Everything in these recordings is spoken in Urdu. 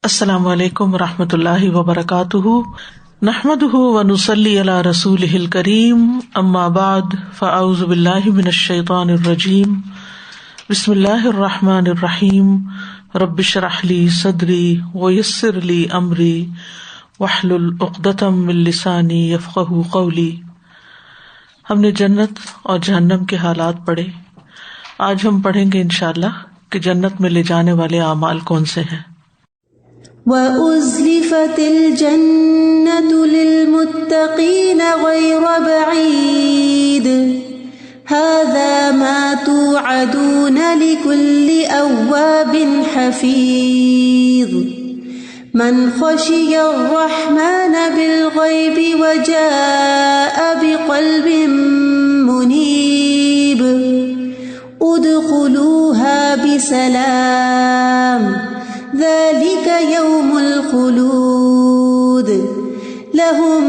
السلام علیکم ورحمۃ اللہ وبرکاتہ، نحمدہ ونصلی علی رسولہ الکریم، اما بعد فاعوذ باللہ من الشیطان الرجیم، بسم اللہ الرحمن الرحیم، رب اشرح لی صدری ویسر لی امری واحلل عقدۃ من لسانی یفقہوا قولی۔ ہم نے جنت اور جہنم کے حالات پڑھے، آج ہم پڑھیں گے انشاءاللہ کہ جنت میں لے جانے والے اعمال کون سے ہیں۔ وَأُزْلِفَتِ الْجَنَّةُ لِلْمُتَّقِينَ غَيْرَ بَعِيدٍ هَذَا مَا تُوعَدُونَ لِكُلِّ أَوَّابٍ حَفِيظٍ مَنْ خَشِيَ الرَّحْمَنَ بِالْغَيْبِ وَجَاءَ بِقَلْبٍ مُنِيبٍ ادْخُلُوهَا بِسَلَامٍ ذَلِكَ يَوْمُ الْخُلُودِ لَهُم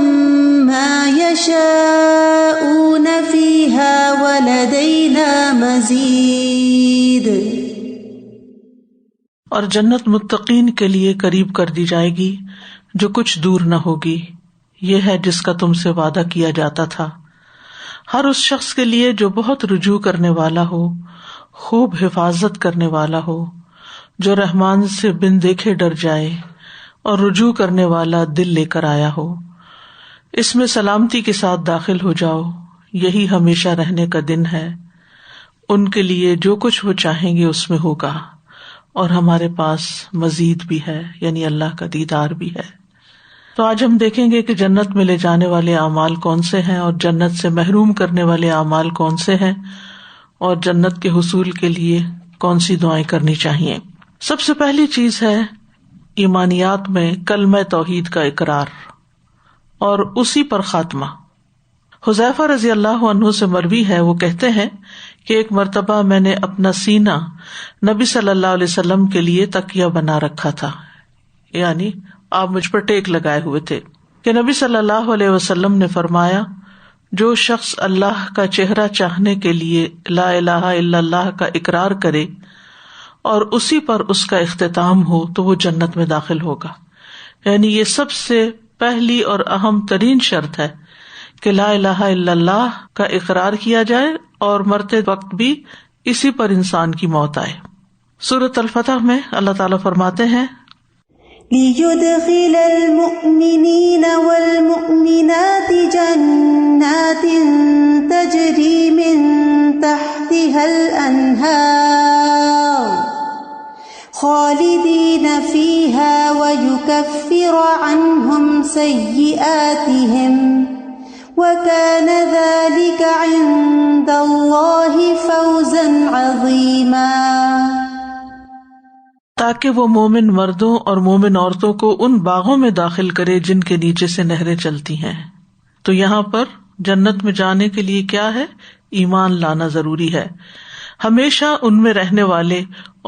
مَّا يَشَاءُونَ فِيهَا وَلَدَيْنَا مَزِيدٌ۔ اور جنت متقین کے لیے قریب کر دی جائے گی جو کچھ دور نہ ہوگی، یہ ہے جس کا تم سے وعدہ کیا جاتا تھا، ہر اس شخص کے لیے جو بہت رجوع کرنے والا ہو، خوب حفاظت کرنے والا ہو، جو رحمان سے بن دیکھے ڈر جائے اور رجوع کرنے والا دل لے کر آیا ہو۔ اس میں سلامتی کے ساتھ داخل ہو جاؤ، یہی ہمیشہ رہنے کا دن ہے۔ ان کے لیے جو کچھ وہ چاہیں گے اس میں ہوگا، اور ہمارے پاس مزید بھی ہے، یعنی اللہ کا دیدار بھی ہے۔ تو آج ہم دیکھیں گے کہ جنت میں لے جانے والے اعمال کون سے ہیں، اور جنت سے محروم کرنے والے اعمال کون سے ہیں، اور جنت کے حصول کے لیے کون سی دعائیں کرنی چاہیے۔ سب سے پہلی چیز ہے ایمانیات میں کلمہ توحید کا اقرار اور اسی پر خاتمہ۔ حذیفہ رضی اللہ عنہ سے مروی ہے، وہ کہتے ہیں کہ ایک مرتبہ میں نے اپنا سینہ نبی صلی اللہ علیہ وسلم کے لیے تکیہ بنا رکھا تھا، یعنی آپ مجھ پر ٹیک لگائے ہوئے تھے، کہ نبی صلی اللہ علیہ وسلم نے فرمایا، جو شخص اللہ کا چہرہ چاہنے کے لیے لا الہ الا اللہ کا اقرار کرے اور اسی پر اس کا اختتام ہو تو وہ جنت میں داخل ہوگا۔ یعنی یہ سب سے پہلی اور اہم ترین شرط ہے کہ لا الہ الا اللہ کا اقرار کیا جائے اور مرتے وقت بھی اسی پر انسان کی موت آئے۔ سورۃ الفتح میں اللہ تعالیٰ فرماتے ہیں، لِيُدْخِلَ الْمُؤْمِنِينَ وَالْمُؤْمِنَاتِ جَنَّاتٍ تَجْرِي مِن تَحْتِهَا الْأَنْهَارُ خالدین فیہا ویکفر عنہم سیئاتہم وکان ذلک عند اللہ فوزا عظیما۔ تاکہ وہ مومن مردوں اور مومن عورتوں کو ان باغوں میں داخل کرے جن کے نیچے سے نہریں چلتی ہیں۔ تو یہاں پر جنت میں جانے کے لیے کیا ہے؟ ایمان لانا ضروری ہے، ہمیشہ ان میں رہنے والے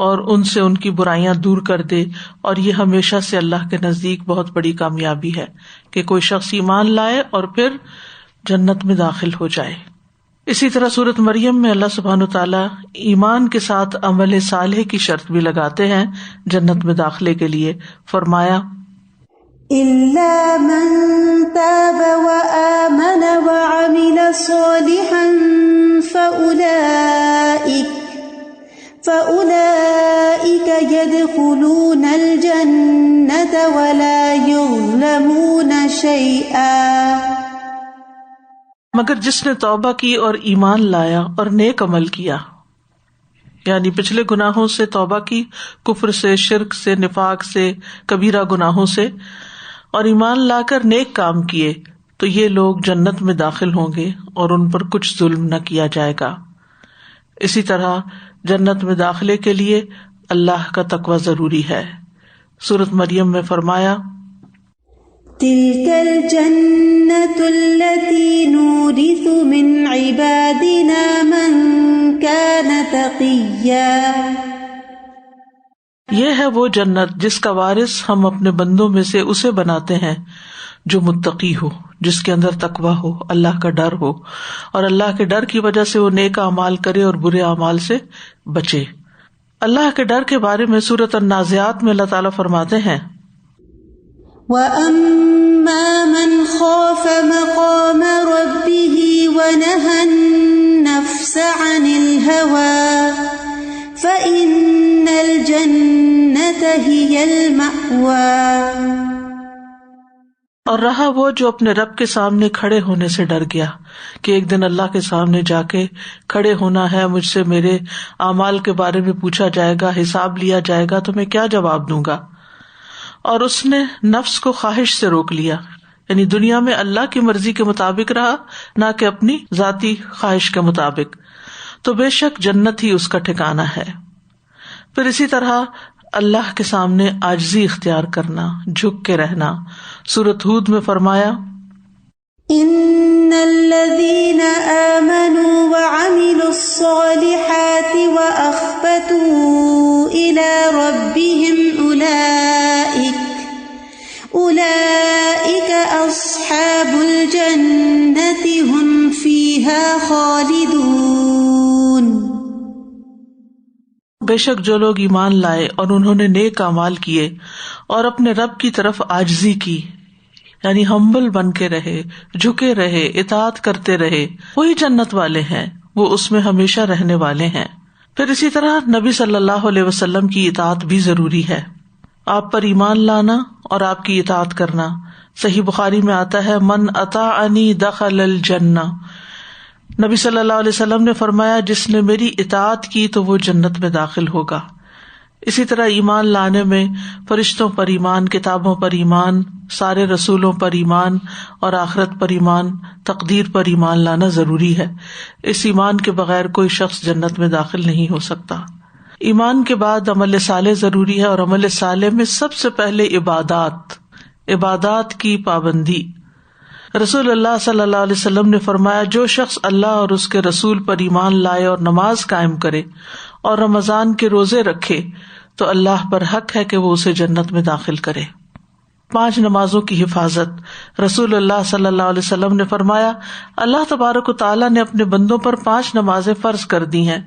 اور ان سے ان کی برائیاں دور کر دے، اور یہ ہمیشہ سے اللہ کے نزدیک بہت بڑی کامیابی ہے کہ کوئی شخص ایمان لائے اور پھر جنت میں داخل ہو جائے۔ اسی طرح سورۃ مریم میں اللہ سبحانہ وتعالیٰ ایمان کے ساتھ عمل صالح کی شرط بھی لگاتے ہیں جنت میں داخلے کے لیے، فرمایا إِلَّا مَن تَابَ وَآمَنَ وَعَمِلَ صَالِحًا فَأُولَئِكَ يَدْخُلُونَ الْجَنَّةَ وَلَا يُظْلَمُونَ شَيْئًا۔ مگر جس نے توبہ کی اور ایمان لایا اور نیک عمل کیا، یعنی پچھلے گناہوں سے توبہ کی، کفر سے، شرک سے، نفاق سے، کبیرہ گناہوں سے، اور ایمان لا کر نیک کام کیے، تو یہ لوگ جنت میں داخل ہوں گے اور ان پر کچھ ظلم نہ کیا جائے گا۔ اسی طرح جنت میں داخلے کے لیے اللہ کا تقوی ضروری ہے۔ سورۃ مریم میں فرمایا، تِلْكَ الْجَنَّةُ الَّتِي نُورِثُ مِنْ عِبَادِنَا مَنْ كَانَ تَقِيًّا۔ یہ ہے وہ جنت جس کا وارث ہم اپنے بندوں میں سے اسے بناتے ہیں جو متقی ہو، جس کے اندر تقویٰ ہو، اللہ کا ڈر ہو، اور اللہ کے ڈر کی وجہ سے وہ نیک اعمال کرے اور برے اعمال سے بچے۔ اللہ کے ڈر کے بارے میں سورۃ النازعات میں اللہ تعالیٰ فرماتے ہیں، وَأَمَّا مَنْ خَافَ مَقَامَ رَبِّهِ وَنَهَى النَّفْسَ عَنِ الْهَوَى فَإِنَّ الْجَنَّةَ هِيَ الْمَأْوَى۔ اور رہا وہ جو اپنے رب کے سامنے کھڑے ہونے سے ڈر گیا کہ ایک دن اللہ کے سامنے جا کے کھڑے ہونا ہے، مجھ سے میرے اعمال کے بارے میں پوچھا جائے گا، حساب لیا جائے گا، تو میں کیا جواب دوں گا۔ اور اس نے نفس کو خواہش سے روک لیا، یعنی دنیا میں اللہ کی مرضی کے مطابق رہا، نہ کہ اپنی ذاتی خواہش کے مطابق، تو بے شک جنت ہی اس کا ٹھکانہ ہے۔ پھر اسی طرح اللہ کے سامنے عاجزی اختیار کرنا، جھک کے رہنا۔ سورۃ ہود میں فرمایا، ان الذين آمنوا وعملوا الصالحات واخبتوا الى ربهم اولئك اصحاب الجنة هم فيها خالدون۔ بے شک جو لوگ ایمان لائے اور انہوں نے نیک اعمال کیے اور اپنے رب کی طرف عاجزی کی، یعنی ہمبل بن کے رہے، جھکے رہے، اطاعت کرتے رہے، وہی جنت والے ہیں، وہ اس میں ہمیشہ رہنے والے ہیں۔ پھر اسی طرح نبی صلی اللہ علیہ وسلم کی اطاعت بھی ضروری ہے، آپ پر ایمان لانا اور آپ کی اطاعت کرنا۔ صحیح بخاری میں آتا ہے، من اطاعنی دخل الجنہ، نبی صلی اللہ علیہ وسلم نے فرمایا جس نے میری اطاعت کی تو وہ جنت میں داخل ہوگا۔ اسی طرح ایمان لانے میں فرشتوں پر ایمان، کتابوں پر ایمان، سارے رسولوں پر ایمان اور آخرت پر ایمان، تقدیر پر ایمان لانا ضروری ہے۔ اس ایمان کے بغیر کوئی شخص جنت میں داخل نہیں ہو سکتا۔ ایمان کے بعد عمل صالح ضروری ہے، اور عمل صالح میں سب سے پہلے عبادات کی پابندی۔ رسول اللہ صلی اللہ علیہ وسلم نے فرمایا، جو شخص اللہ اور اس کے رسول پر ایمان لائے اور نماز قائم کرے اور رمضان کے روزے رکھے تو اللہ پر حق ہے کہ وہ اسے جنت میں داخل کرے۔ 5 نمازوں کی حفاظت۔ رسول اللہ صلی اللہ علیہ وسلم نے فرمایا، اللہ تبارک و تعالیٰ نے اپنے بندوں پر 5 نمازیں فرض کر دی ہیں،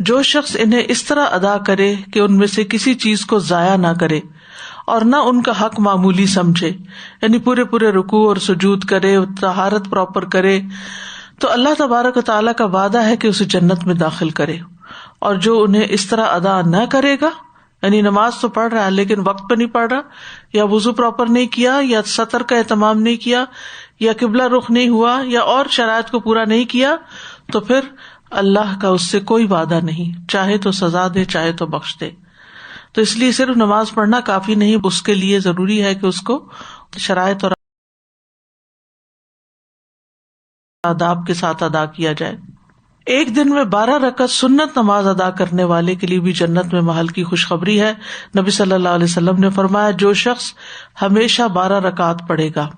جو شخص انہیں اس طرح ادا کرے کہ ان میں سے کسی چیز کو ضائع نہ کرے اور نہ ان کا حق معمولی سمجھے، یعنی پورے رکوع اور سجود کرے، طہارت پراپر کرے، تو اللہ تبارک و تعالیٰ کا وعدہ ہے کہ اسے جنت میں داخل کرے۔ اور جو انہیں اس طرح ادا نہ کرے گا، یعنی نماز تو پڑھ رہا ہے لیکن وقت پہ نہیں پڑھ رہا، یا وضو پراپر نہیں کیا، یا سطر کا اہتمام نہیں کیا، یا قبلہ رخ نہیں ہوا، یا اور شرائط کو پورا نہیں کیا، تو پھر اللہ کا اس سے کوئی وعدہ نہیں، چاہے تو سزا دے چاہے تو بخش دے۔ تو اس لیے صرف نماز پڑھنا کافی نہیں، اس کے لیے ضروری ہے کہ اس کو شرائط اور آداب کے ساتھ ادا کیا جائے۔ ایک دن میں 12 رکعت سنت نماز ادا کرنے والے کے لیے بھی جنت میں محل کی خوشخبری ہے۔ نبی صلی اللہ علیہ وسلم نے فرمایا، جو شخص ہمیشہ 12 رکعت پڑھے گا،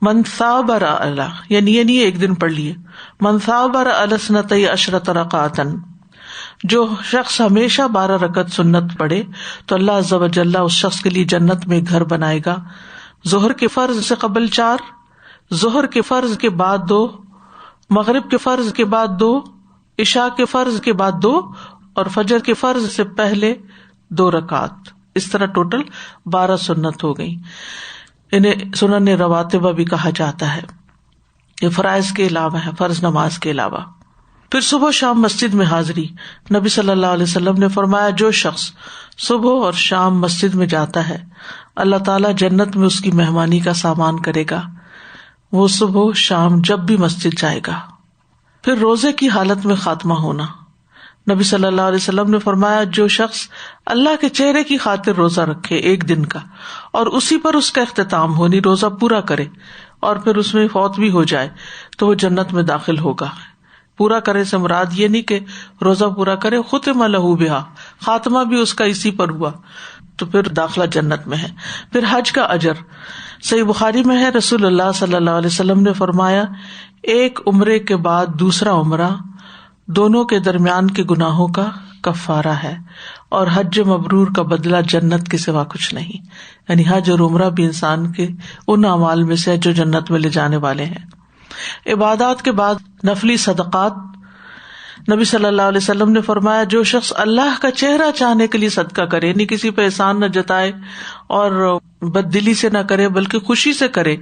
من ثابر علی، یعنی یہ نہیں ایک دن پڑھ لیے، من ثابر علی 12 رکعتا، جو شخص ہمیشہ 12 رکعت سنت پڑھے تو اللہ عز و جل اس شخص کے لیے جنت میں گھر بنائے گا۔ ظہر کے فرض سے قبل 4، ظہر کے فرض کے بعد 2، مغرب کے فرض کے بعد 2، عشاء کے فرض کے بعد 2، اور فجر کے فرض سے پہلے 2 رکعت۔ اس طرح ٹوٹل 12 سنت ہو گئی۔ انہیں سنن رواتبہ بھی کہا جاتا ہے، یہ فرائض کے علاوہ ہے، فرض نماز کے علاوہ۔ پھر صبح شام مسجد میں حاضری۔ نبی صلی اللہ علیہ وسلم نے فرمایا، جو شخص صبح اور شام مسجد میں جاتا ہے، اللہ تعالیٰ جنت میں اس کی مہمانی کا سامان کرے گا۔ وہ صبح شام جب بھی مسجد جائے گا۔ پھر روزے کی حالت میں خاتمہ ہونا۔ نبی صلی اللہ علیہ وسلم نے فرمایا، جو شخص اللہ کے چہرے کی خاطر روزہ رکھے 1 دن کا، اور اسی پر اس کا اختتام ہو، نہیں روزہ پورا کرے اور پھر اس میں فوت بھی ہو جائے، تو وہ جنت میں داخل ہوگا۔ پورا کرے سے مراد یہ نہیں کہ روزہ پورا کرے، ختم لہ بہا، خاتمہ بھی اس کا اسی پر ہوا، تو پھر داخلہ جنت میں ہے۔ پھر حج کا اجر۔ صحیح بخاری میں ہے، رسول اللہ صلی اللہ علیہ وسلم نے فرمایا، ایک عمرے کے بعد دوسرا عمرہ دونوں کے درمیان کے گناہوں کا کفارہ ہے، اور حج مبرور کا بدلہ جنت کے سوا کچھ نہیں۔ یعنی حج اور عمرہ بھی انسان کے ان اعمال میں سے جو جنت میں لے جانے والے ہیں۔ عبادات کے بعد نفلی صدقات۔ نبی صلی اللہ علیہ وسلم نے فرمایا جو شخص اللہ کا چہرہ چاہنے کے لیے صدقہ کرے، یعنی کسی پہ احسان نہ جتائے اور بد دلی سے نہ کرے بلکہ خوشی سے کرے،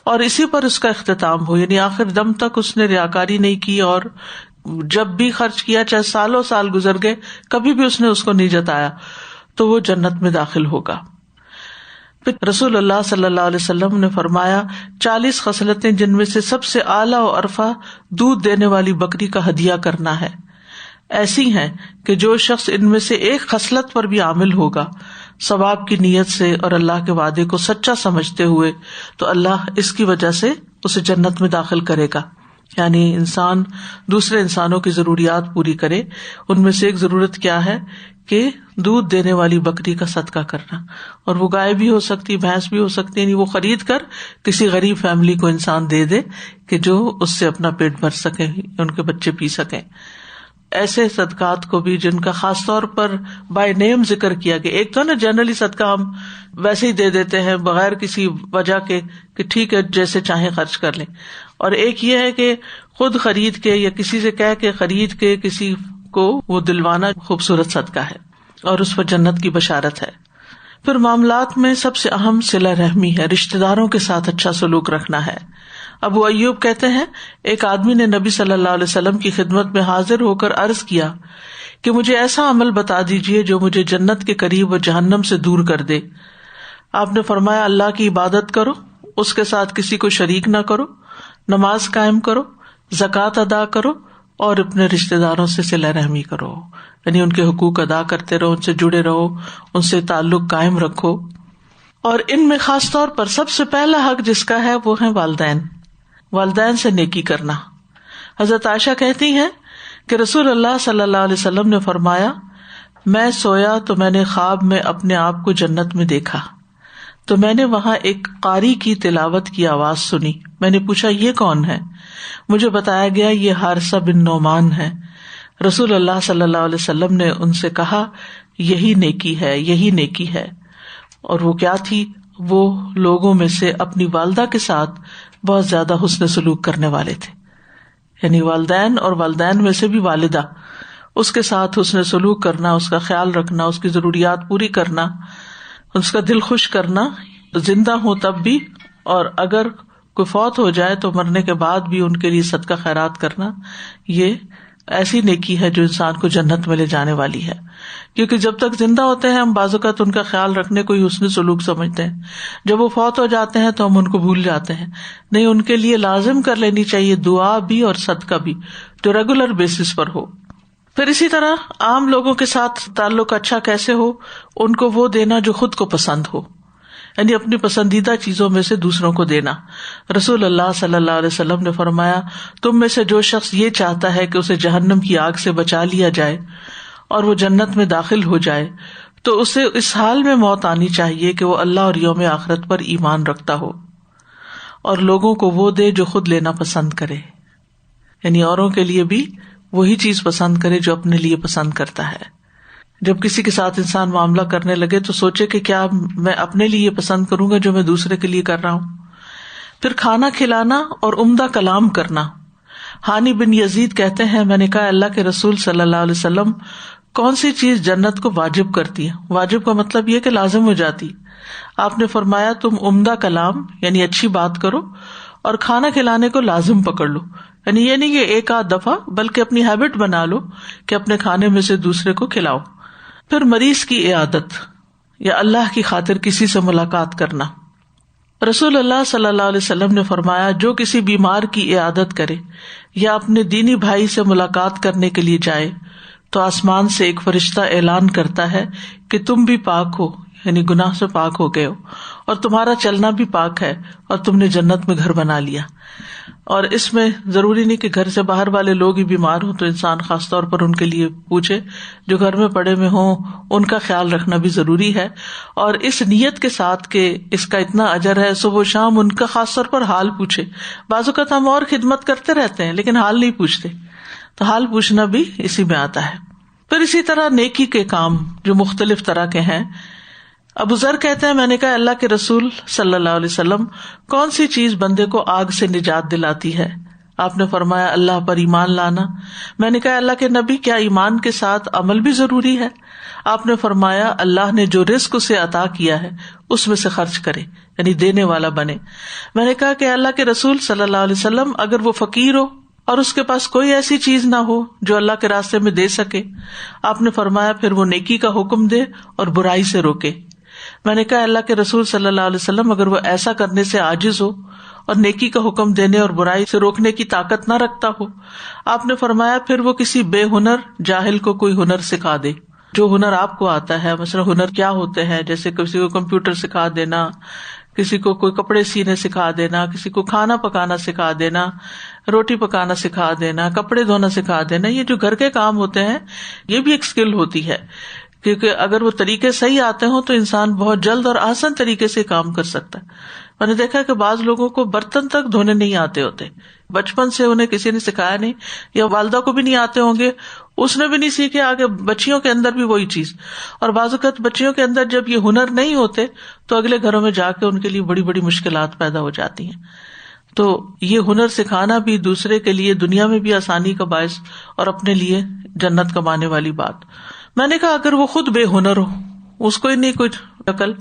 اور اسی پر اس کا اختتام ہو، یعنی آخر دم تک اس نے ریاکاری نہیں کی، اور جب بھی خرچ کیا چاہے سالوں سال گزر گئے کبھی بھی اس نے اس کو نہیں جتایا، تو وہ جنت میں داخل ہوگا۔ پھر رسول اللہ صلی اللہ علیہ وسلم نے فرمایا 40 خصلتیں جن میں سے سب سے اعلیٰ و ارفع دودھ دینے والی بکری کا ہدیہ کرنا ہے، ایسی ہیں کہ جو شخص ان میں سے ایک خصلت پر بھی عامل ہوگا ثواب کی نیت سے اور اللہ کے وعدے کو سچا سمجھتے ہوئے، تو اللہ اس کی وجہ سے اسے جنت میں داخل کرے گا۔ یعنی انسان دوسرے انسانوں کی ضروریات پوری کرے، ان میں سے ایک ضرورت کیا ہے کہ دودھ دینے والی بکری کا صدقہ کرنا، اور وہ گائے بھی ہو سکتی، بھینس بھی ہو سکتی، یعنی وہ خرید کر کسی غریب فیملی کو انسان دے دے کہ جو اس سے اپنا پیٹ بھر سکے، ان کے بچے پی سکیں۔ ایسے صدقات کو بھی جن کا خاص طور پر بائی نیم ذکر کیا گیا، ایک تو نا جنرلی صدقہ ہم ویسے ہی دے دیتے ہیں بغیر کسی وجہ کے کہ ٹھیک ہے جیسے چاہیں خرچ کر لیں، اور ایک یہ ہے کہ خود خرید کے یا کسی سے کہہ کے خرید کے کسی کو وہ دلوانا خوبصورت صدقہ ہے اور اس پر جنت کی بشارت ہے۔ پھر معاملات میں سب سے اہم صلہ رحمی ہے، رشتہ داروں کے ساتھ اچھا سلوک رکھنا ہے۔ ابو ایوب کہتے ہیں ایک آدمی نے نبی صلی اللہ علیہ وسلم کی خدمت میں حاضر ہو کر عرض کیا کہ مجھے ایسا عمل بتا دیجیے جو مجھے جنت کے قریب اور جہنم سے دور کر دے۔ آپ نے فرمایا اللہ کی عبادت کرو، اس کے ساتھ کسی کو شریک نہ کرو، نماز قائم کرو، زکوٰۃ ادا کرو، اور اپنے رشتہ داروں سے صلہ رحمی کرو، یعنی ان کے حقوق ادا کرتے رہو، ان سے جڑے رہو، ان سے تعلق قائم رکھو۔ اور ان میں خاص طور پر سب سے پہلا حق جس کا ہے وہ ہے والدین سے نیکی کرنا۔ حضرت عائشہ کہتی ہیں کہ رسول اللہ صلی اللہ علیہ وسلم نے فرمایا میں سویا تو میں نے خواب میں اپنے آپ کو جنت میں دیکھا، تو میں نے وہاں ایک قاری کی تلاوت کی آواز سنی، میں نے پوچھا یہ کون ہے؟ مجھے بتایا گیا یہ حارثہ بن نعمان ہے۔ رسول اللہ صلی اللہ علیہ وسلم نے ان سے کہا یہی نیکی ہے، یہی نیکی ہے۔ اور وہ کیا تھی؟ وہ لوگوں میں سے اپنی والدہ کے ساتھ بہت زیادہ حسن سلوک کرنے والے تھے، یعنی والدین اور والدین میں سے بھی والدہ، اس کے ساتھ حسن سلوک کرنا، اس کا خیال رکھنا، اس کی ضروریات پوری کرنا، اس کا دل خوش کرنا، زندہ ہو تب بھی، اور اگر کوئی فوت ہو جائے تو مرنے کے بعد بھی ان کے لیے صدقہ خیرات کرنا، یہ ایسی نیکی ہے جو انسان کو جنت میں لے جانے والی ہے۔ کیونکہ جب تک زندہ ہوتے ہیں ہم بعض اوقات ان کا خیال رکھنے کو ہی حسن سلوک سمجھتے ہیں، جب وہ فوت ہو جاتے ہیں تو ہم ان کو بھول جاتے ہیں۔ نہیں، ان کے لیے لازم کر لینی چاہیے دعا بھی اور صدقہ بھی، جو ریگولر بیسس پر ہو۔ پھر اسی طرح عام لوگوں کے ساتھ تعلق اچھا کیسے ہو؟ ان کو وہ دینا جو خود کو پسند ہو، یعنی اپنی پسندیدہ چیزوں میں سے دوسروں کو دینا۔ رسول اللہ صلی اللہ علیہ وسلم نے فرمایا تم میں سے جو شخص یہ چاہتا ہے کہ اسے جہنم کی آگ سے بچا لیا جائے اور وہ جنت میں داخل ہو جائے تو اسے اس حال میں موت آنی چاہیے کہ وہ اللہ اور یوم آخرت پر ایمان رکھتا ہو، اور لوگوں کو وہ دے جو خود لینا پسند کرے، یعنی اوروں کے لیے بھی وہی چیز پسند کرے جو اپنے لیے پسند کرتا ہے۔ جب کسی کے ساتھ انسان معاملہ کرنے لگے تو سوچے کہ کیا میں اپنے لیے پسند کروں گا جو میں دوسرے کے لیے کر رہا ہوں۔ پھر کھانا کھلانا اور عمدہ کلام کرنا۔ ہانی بن یزید کہتے ہیں میں نے کہا اللہ کے رسول صلی اللہ علیہ وسلم کون سی چیز جنت کو واجب کرتی ہے؟ واجب کا مطلب یہ کہ لازم ہو جاتی۔ آپ نے فرمایا تم عمدہ کلام یعنی اچھی بات کرو اور کھانا کھلانے کو لازم پکڑ لو، یعنی یہ نہیں کہ ایک آدھ دفعہ بلکہ اپنی ہیبٹ بنا لو کہ اپنے کھانے میں سے دوسرے کو کھلاؤ۔ پھر مریض کی عیادت یا اللہ کی خاطر کسی سے ملاقات کرنا۔ رسول اللہ صلی اللہ علیہ وسلم نے فرمایا جو کسی بیمار کی عیادت کرے یا اپنے دینی بھائی سے ملاقات کرنے کے لیے جائے تو آسمان سے ایک فرشتہ اعلان کرتا ہے کہ تم بھی پاک ہو، یعنی گناہ سے پاک ہو گئے ہو، اور تمہارا چلنا بھی پاک ہے، اور تم نے جنت میں گھر بنا لیا۔ اور اس میں ضروری نہیں کہ گھر سے باہر والے لوگ ہی بیمار ہوں تو انسان خاص طور پر ان کے لیے پوچھے، جو گھر میں پڑے ہوئے ہوں ان کا خیال رکھنا بھی ضروری ہے، اور اس نیت کے ساتھ کہ اس کا اتنا اجر ہے، صبح و شام ان کا خاص طور پر حال پوچھے۔ بعض اوقات ہم اور خدمت کرتے رہتے ہیں لیکن حال نہیں پوچھتے، تو حال پوچھنا بھی اسی میں آتا ہے۔ پھر اسی طرح نیکی کے کام جو مختلف طرح کے ہیں۔ ابو ذر کہتے ہیں میں نے کہا اللہ کے رسول صلی اللہ علیہ وسلم کون سی چیز بندے کو آگ سے نجات دلاتی ہے؟ آپ نے فرمایا اللہ پر ایمان لانا. میں نے کہا اللہ کے نبی کیا ایمان کے ساتھ عمل بھی ضروری ہے؟ آپ نے فرمایا اللہ نے جو رزق اسے عطا کیا ہے اس میں سے خرچ کرے، یعنی دینے والا بنے. میں نے کہا کہ اللہ کے رسول صلی اللہ علیہ وسلم اگر وہ فقیر ہو اور اس کے پاس کوئی ایسی چیز نہ ہو جو اللہ کے راستے میں دے سکے، آپ نے فرمایا پھر وہ نیکی کا حکم دے اور برائی سے روکے. میں نے کہا اللہ کے رسول صلی اللہ علیہ وسلم اگر وہ ایسا کرنے سے عاجز ہو اور نیکی کا حکم دینے اور برائی سے روکنے کی طاقت نہ رکھتا ہو، آپ نے فرمایا پھر وہ کسی بے ہنر جاہل کو کوئی ہنر سکھا دے. جو ہنر آپ کو آتا ہے، مثلا ہنر کیا ہوتے ہیں، جیسے کسی کو کمپیوٹر سکھا دینا، کسی کو کوئی کپڑے سینے سکھا دینا، کسی کو کھانا پکانا سکھا دینا، روٹی پکانا سکھا دینا، کپڑے دھونا سکھا دینا. یہ جو گھر کے کام ہوتے ہیں یہ بھی ایک اسکل ہوتی ہے، کیونکہ اگر وہ طریقے صحیح آتے ہوں تو انسان بہت جلد اور آسان طریقے سے کام کر سکتا ہے. میں نے دیکھا کہ بعض لوگوں کو برتن تک دھونے نہیں آتے ہوتے، بچپن سے انہیں کسی نے سکھایا نہیں، یا والدہ کو بھی نہیں آتے ہوں گے، اس نے بھی نہیں سیکھے. آگے بچیوں کے اندر بھی وہی چیز. اور بعض اوقات بچیوں کے اندر جب یہ ہنر نہیں ہوتے تو اگلے گھروں میں جا کے ان کے لیے بڑی بڑی مشکلات پیدا ہو جاتی ہیں. تو یہ ہنر سکھانا بھی دوسرے کے لیے دنیا میں بھی آسانی کا باعث اور اپنے لیے جنت کمانے والی بات. میں نے کہا اگر وہ خود بے ہنر ہو، اس کو ہی نہیں کچھ عقل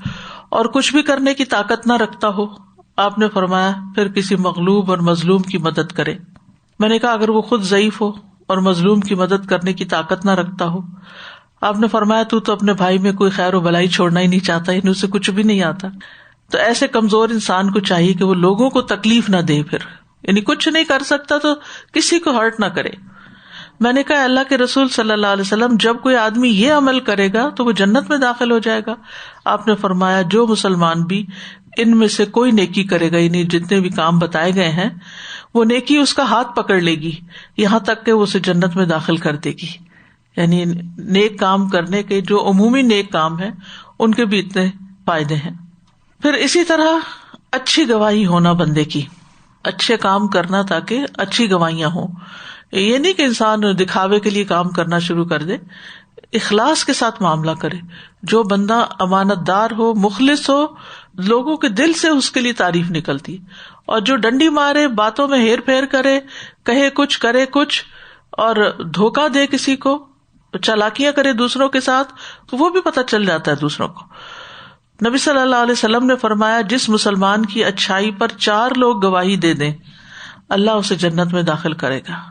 اور کچھ بھی کرنے کی طاقت نہ رکھتا ہو، آپ نے فرمایا پھر کسی مغلوب اور مظلوم کی مدد کرے. میں نے کہا اگر وہ خود ضعیف ہو اور مظلوم کی مدد کرنے کی طاقت نہ رکھتا ہو، آپ نے فرمایا تو اپنے بھائی میں کوئی خیر و بھلائی چھوڑنا ہی نہیں چاہتا، یعنی اسے کچھ بھی نہیں آتا. تو ایسے کمزور انسان کو چاہیے کہ وہ لوگوں کو تکلیف نہ دے، پھر یعنی کچھ نہیں کر سکتا تو کسی کو ہرٹ نہ کرے. میں نے کہا اللہ کے رسول صلی اللہ علیہ وسلم جب کوئی آدمی یہ عمل کرے گا تو وہ جنت میں داخل ہو جائے گا. آپ نے فرمایا جو مسلمان بھی ان میں سے کوئی نیکی کرے گا، یعنی جتنے بھی کام بتائے گئے ہیں، وہ نیکی اس کا ہاتھ پکڑ لے گی یہاں تک کہ وہ اسے جنت میں داخل کر دے گی. یعنی نیک کام کرنے کے جو عمومی نیک کام ہیں ان کے بھی اتنے فائدے ہیں. پھر اسی طرح اچھی گواہی ہونا بندے کی، اچھے کام کرنا تاکہ اچھی گواہیاں ہوں. یہ نہیں کہ انسان دکھاوے کے لیے کام کرنا شروع کر دے، اخلاص کے ساتھ معاملہ کرے. جو بندہ امانت دار ہو، مخلص ہو، لوگوں کے دل سے اس کے لیے تعریف نکلتی. اور جو ڈنڈی مارے، باتوں میں ہیر پھیر کرے، کہے کچھ کرے کچھ اور دھوکہ دے کسی کو، چالاکیاں کرے دوسروں کے ساتھ، تو وہ بھی پتہ چل جاتا ہے دوسروں کو. نبی صلی اللہ علیہ وسلم نے فرمایا جس مسلمان کی اچھائی پر 4 لوگ گواہی دے دیں اللہ اسے جنت میں داخل کرے گا.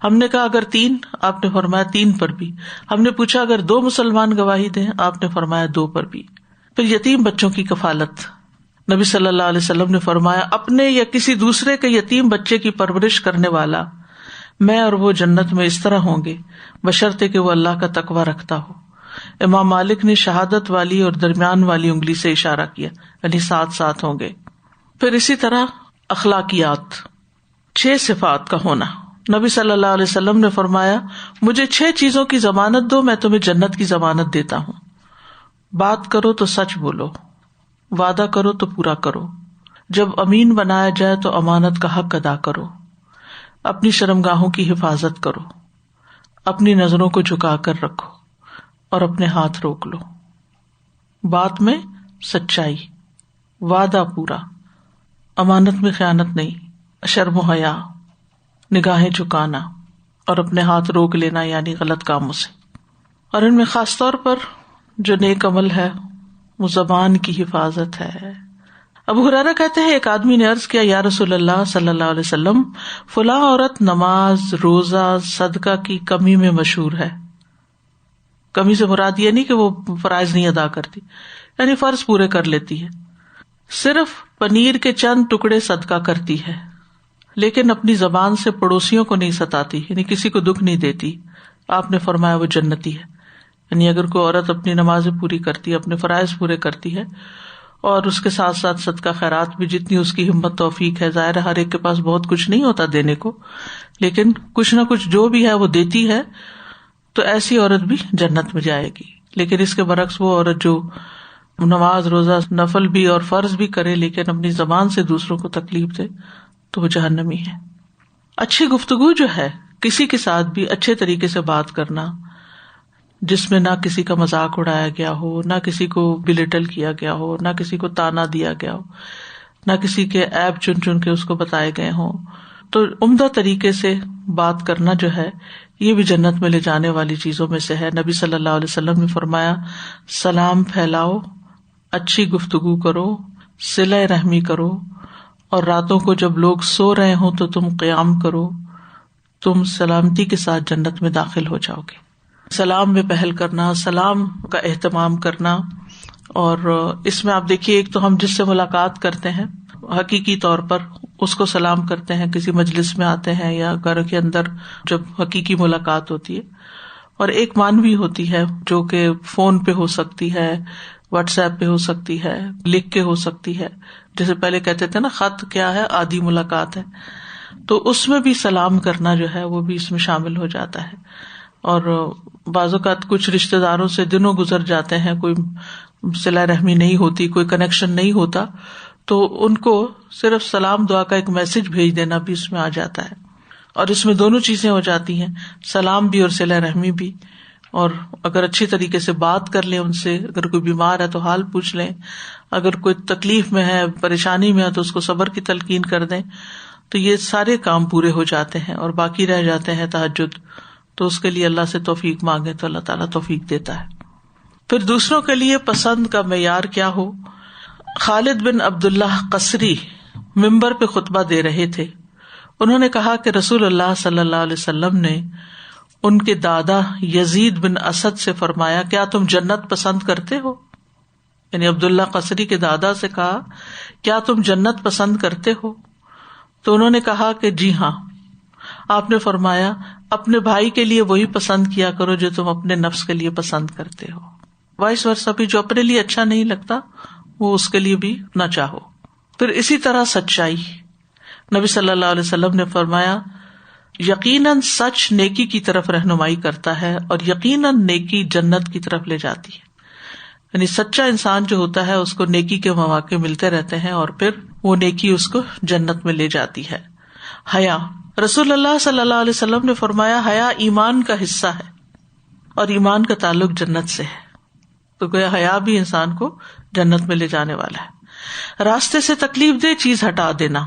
ہم نے کہا اگر 3؟ آپ نے فرمایا 3 پر بھی. ہم نے پوچھا اگر 2 مسلمان گواہی دیں؟ آپ نے فرمایا 2 پر بھی. پھر یتیم بچوں کی کفالت، نبی صلی اللہ علیہ وسلم نے فرمایا اپنے یا کسی دوسرے کے یتیم بچے کی پرورش کرنے والا، میں اور وہ جنت میں اس طرح ہوں گے بشرطے کہ وہ اللہ کا تقوی رکھتا ہو. امام مالک نے شہادت والی اور درمیان والی انگلی سے اشارہ کیا، یعنی 7 ہوں گے. پھر اسی طرح اخلاقیات، 6 صفات کا ہونا. نبی صلی اللہ علیہ وسلم نے فرمایا مجھے 6 چیزوں کی ضمانت دو، میں تمہیں جنت کی ضمانت دیتا ہوں. بات کرو تو سچ بولو، وعدہ کرو تو پورا کرو، جب امین بنایا جائے تو امانت کا حق ادا کرو، اپنی شرمگاہوں کی حفاظت کرو، اپنی نظروں کو جھکا کر رکھو اور اپنے ہاتھ روک لو. بات میں سچائی، وعدہ پورا، امانت میں خیانت نہیں، شرم و حیا، نگاہیں جھکانا اور اپنے ہاتھ روک لینا یعنی غلط کاموں سے. اور ان میں خاص طور پر جو نیک عمل ہے وہ زبان کی حفاظت ہے. ابو ہریرہ کہتے ہیں ایک آدمی نے عرض کیا یا رسول اللہ صلی اللہ علیہ وسلم فلاں عورت نماز، روزہ، صدقہ کی کمی میں مشہور ہے. کمی سے مراد یہ نہیں کہ وہ فرائض نہیں ادا کرتی، یعنی فرض پورے کر لیتی ہے، صرف پنیر کے چند ٹکڑے صدقہ کرتی ہے، لیکن اپنی زبان سے پڑوسیوں کو نہیں ستاتی، یعنی کسی کو دکھ نہیں دیتی. آپ نے فرمایا وہ جنتی ہے. یعنی اگر کوئی عورت اپنی نمازیں پوری کرتی ہے، اپنے فرائض پورے کرتی ہے اور اس کے ساتھ ساتھ صدقہ خیرات بھی جتنی اس کی ہمت توفیق ہے، ظاہر ہے ہر ایک کے پاس بہت کچھ نہیں ہوتا دینے کو، لیکن کچھ نہ کچھ جو بھی ہے وہ دیتی ہے، تو ایسی عورت بھی جنت میں جائے گی. لیکن اس کے برعکس وہ عورت جو نماز، روزہ، نفل بھی اور فرض بھی کرے لیکن اپنی زبان سے دوسروں کو تکلیف دے تو وہ جہنمی ہے. اچھی گفتگو جو ہے، کسی کے ساتھ بھی اچھے طریقے سے بات کرنا جس میں نہ کسی کا مذاق اڑایا گیا ہو، نہ کسی کو بلیٹل کیا گیا ہو، نہ کسی کو تانا دیا گیا ہو، نہ کسی کے عیب چن چن کے اس کو بتائے گئے ہوں، تو عمدہ طریقے سے بات کرنا جو ہے یہ بھی جنت میں لے جانے والی چیزوں میں سے ہے. نبی صلی اللہ علیہ وسلم نے فرمایا سلام پھیلاؤ, اچھی گفتگو کرو, صلہ رحمی کرو, اور راتوں کو جب لوگ سو رہے ہوں تو تم قیام کرو, تم سلامتی کے ساتھ جنت میں داخل ہو جاؤ گے. سلام میں پہل کرنا, سلام کا اہتمام کرنا. اور اس میں آپ دیکھیے, ایک تو ہم جس سے ملاقات کرتے ہیں حقیقی طور پر اس کو سلام کرتے ہیں, کسی مجلس میں آتے ہیں یا گھر کے اندر جب حقیقی ملاقات ہوتی ہے, اور ایک مانوی ہوتی ہے جو کہ فون پہ ہو سکتی ہے, واٹس ایپ پہ ہو سکتی ہے, لکھ کے ہو سکتی ہے. جیسے پہلے کہتے تھے نا خط کیا ہے, آدھی ملاقات ہے, تو اس میں بھی سلام کرنا جو ہے وہ بھی اس میں شامل ہو جاتا ہے. اور بعض اوقات کچھ رشتے داروں سے دنوں گزر جاتے ہیں, کوئی صلہ رحمی نہیں ہوتی, کوئی کنیکشن نہیں ہوتا, تو ان کو صرف سلام دعا کا ایک میسج بھیج دینا بھی اس میں آ جاتا ہے. اور اس میں دونوں چیزیں ہو جاتی ہیں, سلام بھی اور صلہ رحمی بھی. اور اگر اچھی طریقے سے بات کر لیں ان سے, اگر کوئی بیمار ہے تو حال پوچھ لیں, اگر کوئی تکلیف میں ہے, پریشانی میں ہے تو اس کو صبر کی تلقین کر دیں, تو یہ سارے کام پورے ہو جاتے ہیں. اور باقی رہ جاتے ہیں تہجد, تو اس کے لیے اللہ سے توفیق مانگے تو اللہ تعالیٰ توفیق دیتا ہے. پھر دوسروں کے لیے پسند کا معیار کیا ہو. خالد بن عبداللہ قصری ممبر پہ خطبہ دے رہے تھے. انہوں نے کہا کہ رسول اللہ صلی اللہ علیہ وسلم نے ان کے دادا یزید بن اسد سے فرمایا کیا تم جنت پسند کرتے ہو. یعنی عبداللہ قصری کے دادا سے کہا کیا تم جنت پسند کرتے ہو, تو انہوں نے کہا کہ جی ہاں. آپ نے فرمایا اپنے بھائی کے لیے وہی پسند کیا کرو جو تم اپنے نفس کے لیے پسند کرتے ہو. وائس ورثہ بھی, جو اپنے لیے اچھا نہیں لگتا وہ اس کے لیے بھی نہ چاہو. پھر اسی طرح سچائی, نبی صلی اللہ علیہ وسلم نے فرمایا یقیناً سچ نیکی کی طرف رہنمائی کرتا ہے اور یقیناً نیکی جنت کی طرف لے جاتی ہے. یعنی سچا انسان جو ہوتا ہے اس کو نیکی کے مواقع ملتے رہتے ہیں اور پھر وہ نیکی اس کو جنت میں لے جاتی ہے. حیا, رسول اللہ صلی اللہ علیہ وسلم نے فرمایا حیا ایمان کا حصہ ہے اور ایمان کا تعلق جنت سے ہے. تو گویا حیا بھی انسان کو جنت میں لے جانے والا ہے. راستے سے تکلیف دہ چیز ہٹا دینا,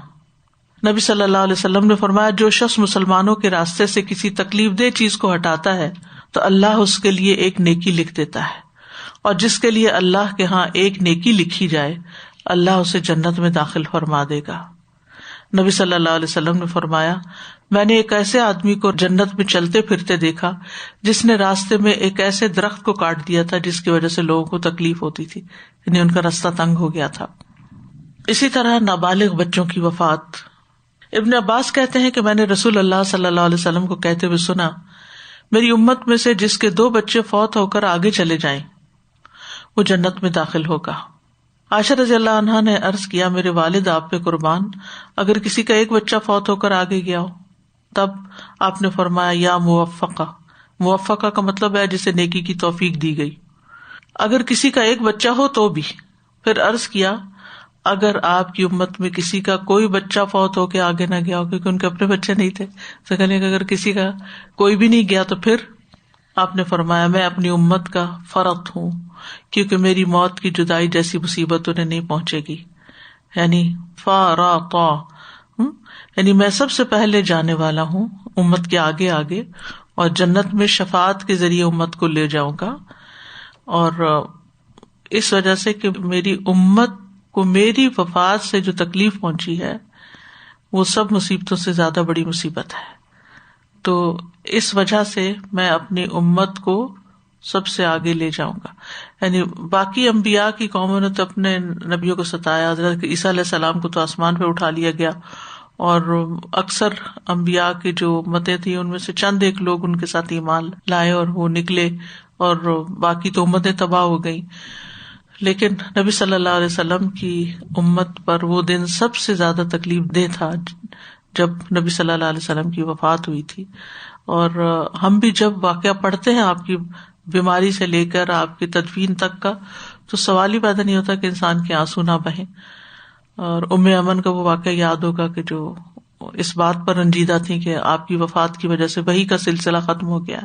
نبی صلی اللہ علیہ وسلم نے فرمایا جو شخص مسلمانوں کے راستے سے کسی تکلیف دہ چیز کو ہٹاتا ہے تو اللہ اس کے لیے ایک نیکی لکھ دیتا ہے, اور جس کے لیے اللہ کے ہاں ایک نیکی لکھی جائے اللہ اسے جنت میں داخل فرما دے گا. نبی صلی اللہ علیہ وسلم نے فرمایا میں نے ایک ایسے آدمی کو جنت میں چلتے پھرتے دیکھا جس نے راستے میں ایک ایسے درخت کو کاٹ دیا تھا جس کی وجہ سے لوگوں کو تکلیف ہوتی تھی, یعنی ان کا راستہ تنگ ہو گیا تھا. اسی طرح نابالغ بچوں کی وفات. ابن عباس کہتے ہیں کہ میں نے رسول اللہ صلی اللہ علیہ وسلم کو کہتے ہوئے سنا میری امت میں سے جس کے 2 بچے فوت ہو کر آگے چلے جائیں وہ جنت میں داخل ہوگا. عائشہ رضی اللہ عنہا نے عرض کیا میرے والد آپ پہ قربان, اگر کسی کا ایک بچہ فوت ہو کر آگے گیا ہو, تب آپ نے فرمایا یا موفقہ. موفقہ کا مطلب ہے جسے نیکی کی توفیق دی گئی. اگر کسی کا ایک بچہ ہو تو بھی. پھر عرض کیا اگر آپ کی امت میں کسی کا کوئی بچہ فوت ہو کے آگے نہ گیا ہو, کیونکہ ان کے اپنے بچے نہیں تھے, تو کہنے کہ اگر کسی کا کوئی بھی نہیں گیا تو پھر آپ نے فرمایا میں اپنی امت کا فرط ہوں, کیونکہ میری موت کی جدائی جیسی مصیبت انہیں نہیں پہنچے گی. یعنی فارطا, یعنی میں سب سے پہلے جانے والا ہوں امت کے آگے آگے, اور جنت میں شفاعت کے ذریعے امت کو لے جاؤں گا. اور اس وجہ سے کہ میری امت کو میری وفات سے جو تکلیف پہنچی ہے وہ سب مصیبتوں سے زیادہ بڑی مصیبت ہے, تو اس وجہ سے میں اپنی امت کو سب سے آگے لے جاؤں گا. یعنی باقی انبیاء کی قوموں نے تو اپنے نبیوں کو ستایا, حضرت عیسیٰ علیہ السلام کو تو آسمان پہ اٹھا لیا گیا, اور اکثر انبیاء کی جو امتیں تھیں ان میں سے چند ایک لوگ ان کے ساتھ ایمان لائے اور وہ نکلے, اور باقی تو امتیں تباہ ہو گئیں. لیکن نبی صلی اللہ علیہ وسلم کی امت پر وہ دن سب سے زیادہ تکلیف دہ تھا جب نبی صلی اللہ علیہ وسلم کی وفات ہوئی تھی. اور ہم بھی جب واقعہ پڑھتے ہیں آپ کی بیماری سے لے کر آپ کی تدفین تک کا, تو سوال ہی پیدا نہیں ہوتا کہ انسان کے آنسو نہ بہیں. اور ام ایمن کا وہ واقعہ یاد ہوگا کہ جو اس بات پر رنجیدہ تھی کہ آپ کی وفات کی وجہ سے وحی کا سلسلہ ختم ہو گیا.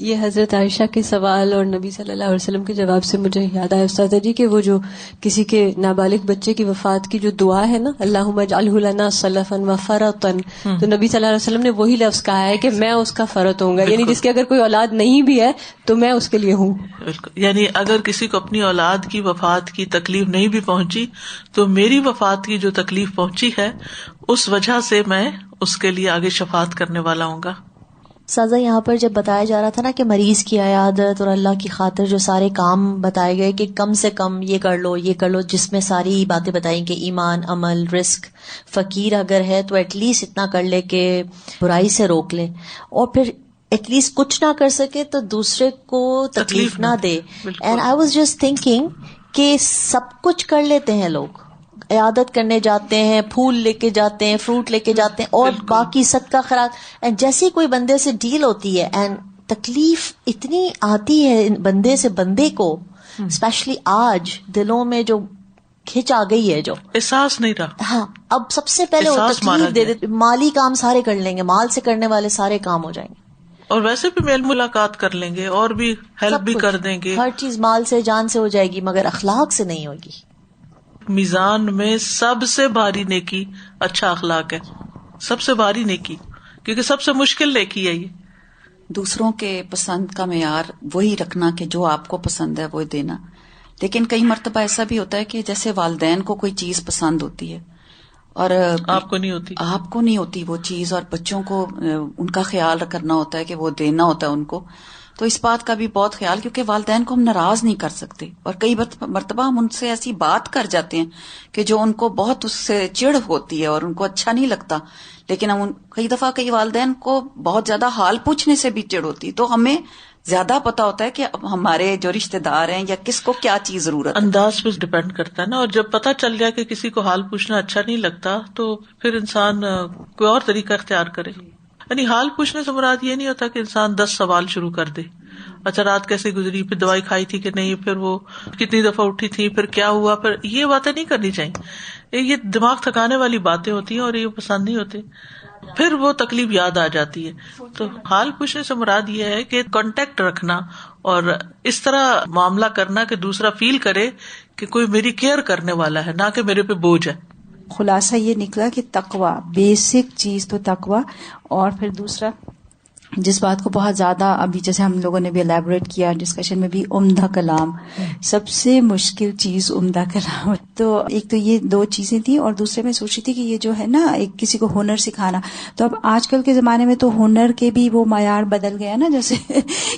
یہ حضرت عائشہ کے سوال اور نبی صلی اللہ علیہ وسلم کے جواب سے مجھے یاد آیا استاد جی کہ وہ جو کسی کے نابالغ بچے کی وفات کی جو دعا ہے نا، اللہم اجعلہ لنا سلفا وفرطا، تو نبی صلی اللہ علیہ وسلم نے وہی لفظ کہا ہے کہ میں اس کا فرط ہوں گا، یعنی جس کے اگر کوئی اولاد نہیں بھی ہے تو میں اس کے لیے ہوں. بالکل، یعنی اگر کسی کو اپنی اولاد کی وفات کی تکلیف نہیں بھی پہنچی تو میری وفات کی جو تکلیف پہنچی ہے اس وجہ سے میں اس کے لیے آگے شفاعت کرنے والا ہوں گا. سازا یہاں پر جب بتایا جا رہا تھا نا کہ مریض کی عیادت اور اللہ کی خاطر جو سارے کام بتائے گئے کہ کم سے کم یہ کر لو جس میں ساری باتیں بتائیں کہ ایمان، عمل، رزق، فقیر اگر ہے تو ایٹ لیسٹ اتنا کر لے کہ برائی سے روک لے، اور پھر ایٹ لیسٹ کچھ نہ کر سکے تو دوسرے کو تکلیف نہ دے. And I was just thinking کہ سب کچھ کر لیتے ہیں لوگ، عیادت کرنے جاتے ہیں، پھول لے کے جاتے ہیں، فروٹ لے کے جاتے ہیں، اور باقی صدقہ خیرات، اینڈ جیسے کوئی بندے سے ڈیل ہوتی ہے اینڈ تکلیف اتنی آتی ہے بندے سے بندے کو، اسپیشلی آج دلوں میں جو کھچ آ گئی ہے، جو احساس نہیں رہا. ہاں، اب سب سے پہلے وہ تکلیف دے دیتے، مالی کام سارے کر لیں گے، مال سے کرنے والے سارے کام ہو جائیں گے، اور ویسے بھی میل ملاقات کر لیں گے اور بھی ہیلپ بھی کر دیں گے، ہر چیز مال سے جان سے ہو جائے گی، مگر اخلاق سے نہیں ہوگی. میزان میں سب سے بھاری نیکی اچھا اخلاق ہے، سب سے بھاری نیکی، کیونکہ سب سے مشکل نیکی ہے یہ. دوسروں کے پسند کا معیار وہی رکھنا کہ جو آپ کو پسند ہے وہ دینا. لیکن کئی مرتبہ ایسا بھی ہوتا ہے کہ جیسے والدین کو کوئی چیز پسند ہوتی ہے اور آپ کو نہیں ہوتی وہ چیز، اور بچوں کو ان کا خیال کرنا ہوتا ہے کہ وہ دینا ہوتا ہے ان کو، تو اس بات کا بھی بہت خیال، کیونکہ والدین کو ہم ناراض نہیں کر سکتے، اور کئی مرتبہ ہم ان سے ایسی بات کر جاتے ہیں کہ جو ان کو بہت اس سے چڑ ہوتی ہے اور ان کو اچھا نہیں لگتا، لیکن ہم کئی دفعہ کئی والدین کو بہت زیادہ حال پوچھنے سے بھی چڑ ہوتی، تو ہمیں زیادہ پتا ہوتا ہے کہ ہمارے جو رشتے دار ہیں یا کس کو کیا چیز ضرورت ہے. انداز پہ ڈپینڈ کرتا ہے نا، اور جب پتہ چل جائے کہ کسی کو حال پوچھنا اچھا نہیں لگتا تو پھر انسان کوئی اور طریقہ اختیار کرے. یعنی حال پوچھنے سے مراد یہ نہیں ہوتا کہ انسان 10 سوال شروع کر دے، اچھا رات کیسے گزری، پھر دوائی کھائی تھی کہ نہیں، پھر وہ کتنی دفعہ اٹھی تھی، پھر کیا ہوا، پھر یہ باتیں نہیں کرنی چاہیے. یہ دماغ تھکانے والی باتیں ہوتی ہیں اور یہ پسند نہیں ہوتے، پھر وہ تکلیف یاد آ جاتی ہے. تو حال پوچھنے سے مراد یہ ہے کہ کانٹیکٹ رکھنا اور اس طرح معاملہ کرنا کہ دوسرا فیل کرے کہ کوئی میری کیئر کرنے والا ہے، نہ کہ میرے پہ بوجھ ہے. خلاصہ یہ نکلا کہ تقویٰ، بیسک چیز تو تقویٰ، اور پھر دوسرا جس بات کو بہت زیادہ ابھی جیسے ہم لوگوں نے بھی الیبوریٹ کیا ڈسکشن میں بھی، عمدہ کلام، سب سے مشکل چیز عمدہ کلام. تو ایک تو یہ 2 چیزیں تھیں، اور دوسرے میں سوچ رہی تھی کہ یہ جو ہے نا ایک کسی کو ہنر سکھانا، تو اب آج کل کے زمانے میں تو ہنر کے بھی وہ معیار بدل گیا نا، جیسے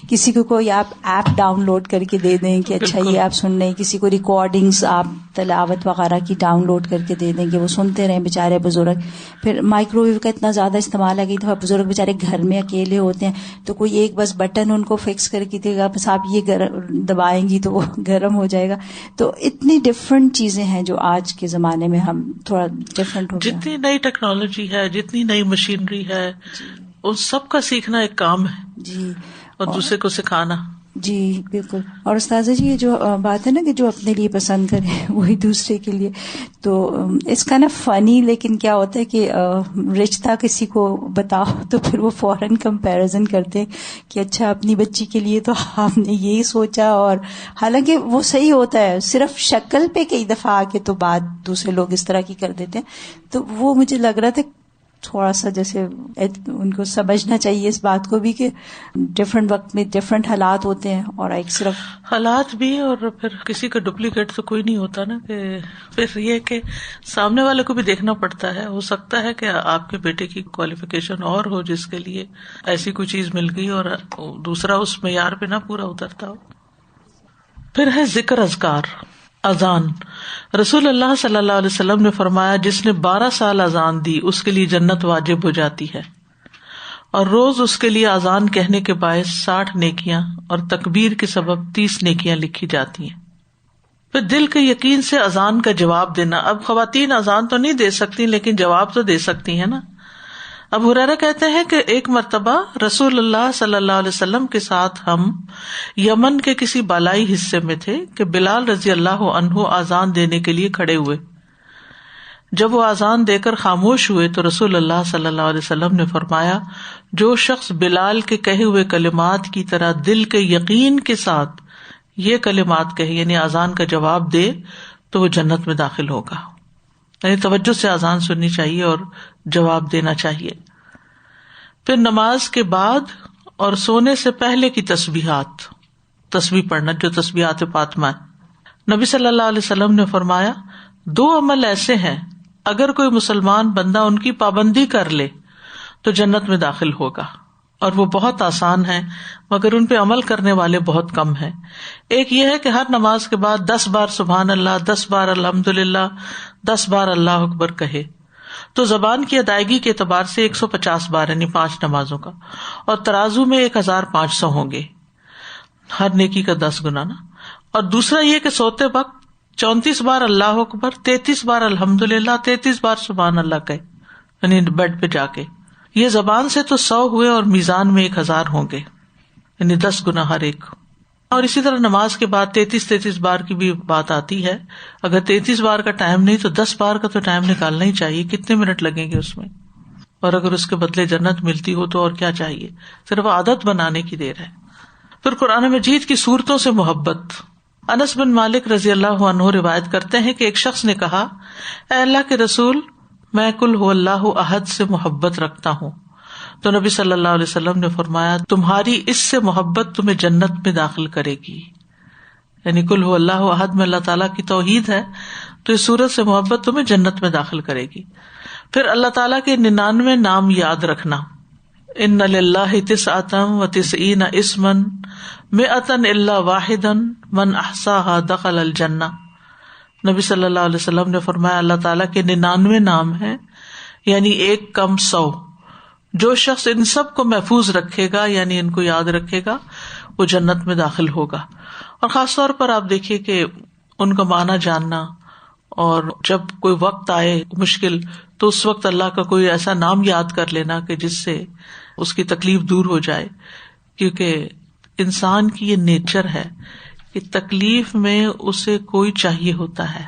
کسی کو کوئی آپ ایپ ڈاؤن لوڈ کر کے دے دیں کہ اچھا یہ آپ سن لیں، کسی کو ریکارڈنگز آپ تلاوت وغیرہ کی ڈاؤن لوڈ کر کے دے دیں کہ وہ سنتے رہیں بیچارے بزرگ. پھر مائکرو ویو کا اتنا زیادہ استعمال ہے کہ بزرگ بیچارے گھر میں اکیلے ہوتے ہیں، تو کوئی ایک بس بٹن ان کو فکس کر کے دے گا، بس آپ یہ دبائیں گی تو وہ گرم ہو جائے گا. تو اتنی ڈفرنٹ چیزیں ہیں جو آج کے زمانے میں ہم تھوڑا ڈفرنٹ ہو گیا. جتنی نئی ٹیکنالوجی ہے، جتنی نئی مشینری ہے، ان سب کا سیکھنا ایک کام ہے جی، اور دوسرے کو سکھانا. جی بالکل. اور استاذہ جی یہ جو بات ہے نا کہ جو اپنے لیے پسند کرے وہی دوسرے کے لیے، تو اس کا نا فنی، لیکن کیا ہوتا ہے کہ رشتہ کسی کو بتاؤ تو پھر وہ فوراً کمپیریزن کرتے ہیں کہ اچھا اپنی بچی کے لیے تو آپ نے یہی سوچا، اور حالانکہ وہ صحیح ہوتا ہے، صرف شکل پہ کئی دفعہ آ کے تو بات دوسرے لوگ اس طرح کی کر دیتے ہیں. تو وہ مجھے لگ رہا تھا تھوڑا سا جیسے ان کو سمجھنا چاہیے اس بات کو بھی کہ ڈفرینٹ وقت میں ڈفرینٹ حالات ہوتے ہیں، اور ایک صرف حالات بھی، اور پھر کسی کا ڈپلیکیٹ تو کوئی نہیں ہوتا نا، کہ پھر یہ کہ سامنے والے کو بھی دیکھنا پڑتا ہے. ہو سکتا ہے کہ آپ کے بیٹے کی کوالیفیکیشن اور ہو جس کے لیے ایسی کوئی چیز مل گئی اور دوسرا اس معیار پہ نہ پورا اترتا ہو. پھر ہے ذکر اذکار. اذان، رسول اللہ صلی اللہ علیہ وسلم نے فرمایا جس نے 12 سال اذان دی اس کے لیے جنت واجب ہو جاتی ہے، اور روز اس کے لیے اذان کہنے کے باعث 60 نیکیاں اور تکبیر کے سبب 30 نیکیاں لکھی جاتی ہیں. پھر دل کے یقین سے اذان کا جواب دینا. اب خواتین اذان تو نہیں دے سکتی لیکن جواب تو دے سکتی ہیں نا. ابو ہریرہ کہتے ہیں کہ ایک مرتبہ رسول اللہ صلی اللہ علیہ وسلم کے ساتھ ہم یمن کے کسی بالائی حصے میں تھے کہ بلال رضی اللہ عنہ اذان دینے کے لیے کھڑے ہوئے. جب وہ آذان دے کر خاموش ہوئے تو رسول اللہ صلی اللہ علیہ وسلم نے فرمایا، جو شخص بلال کے کہے ہوئے کلمات کی طرح دل کے یقین کے ساتھ یہ کلمات کہے، یعنی آذان کا جواب دے، تو وہ جنت میں داخل ہوگا. یعنی توجہ سے آذان سننی چاہیے اور جواب دینا چاہیے. پھر نماز کے بعد اور سونے سے پہلے کی تسبیحات، تسبیح پڑھنا جو تسبیحات فاطمہ ہے. نبی صلی اللہ علیہ وسلم نے فرمایا، 2 عمل ایسے ہیں اگر کوئی مسلمان بندہ ان کی پابندی کر لے تو جنت میں داخل ہوگا، اور وہ بہت آسان ہے مگر ان پہ عمل کرنے والے بہت کم ہیں. ایک یہ ہے کہ ہر نماز کے بعد 10 بار سبحان اللہ، 10 بار الحمدللہ، 10 بار اللہ اکبر کہے، تو زبان کی ادائیگی کے اعتبار سے 150 بار، یعنی 5 نمازوں کا، اور ترازو میں 1500 ہوں گے، ہر نیکی کا 10 گنا نا. اور دوسرا یہ کہ سوتے وقت 34 بار اللہ اکبر، 33 بار الحمدللہ، 33 بار سبحان اللہ کہے، یعنی بیڈ پہ جا کے. یہ زبان سے تو 100 ہوئے اور میزان میں 1000 ہوں گے، یعنی 10 گنا ہر ایک. اور اسی طرح نماز کے بعد 33 بار کی بھی بات آتی ہے. اگر 33 بار کا ٹائم نہیں تو 10 بار کا تو ٹائم نکالنا ہی چاہیے. کتنے منٹ لگیں گے اس میں؟ اور اگر اس کے بدلے جنت ملتی ہو تو اور کیا چاہیے؟ صرف عادت بنانے کی دیر ہے. پھر قرآن مجید کی سورتوں سے محبت. انس بن مالک رضی اللہ عنہ روایت کرتے ہیں کہ ایک شخص نے کہا، اے اللہ کے رسول، میں قل هو اللہ احد سے محبت رکھتا ہوں. تو نبی صلی اللہ علیہ وسلم نے فرمایا، تمہاری اس سے محبت تمہیں جنت میں داخل کرے گی. یعنی قل هو اللہ احد میں اللہ تعالیٰ کی توحید ہے، تو اس سورت سے محبت تمہیں جنت میں داخل کرے گی. پھر اللہ تعالیٰ کے 99 نام یاد رکھنا. ان للہ 99 اسما 100 الا واحدا من احصاها دخل الجنہ. نبی صلی اللہ علیہ وسلم نے فرمایا، اللہ تعالیٰ کے 99 نام ہیں، یعنی 1 کم 100. جو شخص ان سب کو محفوظ رکھے گا، یعنی ان کو یاد رکھے گا، وہ جنت میں داخل ہوگا. اور خاص طور پر آپ دیکھیے کہ ان کا معنی جاننا، اور جب کوئی وقت آئے مشکل تو اس وقت اللہ کا کوئی ایسا نام یاد کر لینا کہ جس سے اس کی تکلیف دور ہو جائے. کیونکہ انسان کی یہ نیچر ہے کہ تکلیف میں اسے کوئی چاہیے ہوتا ہے،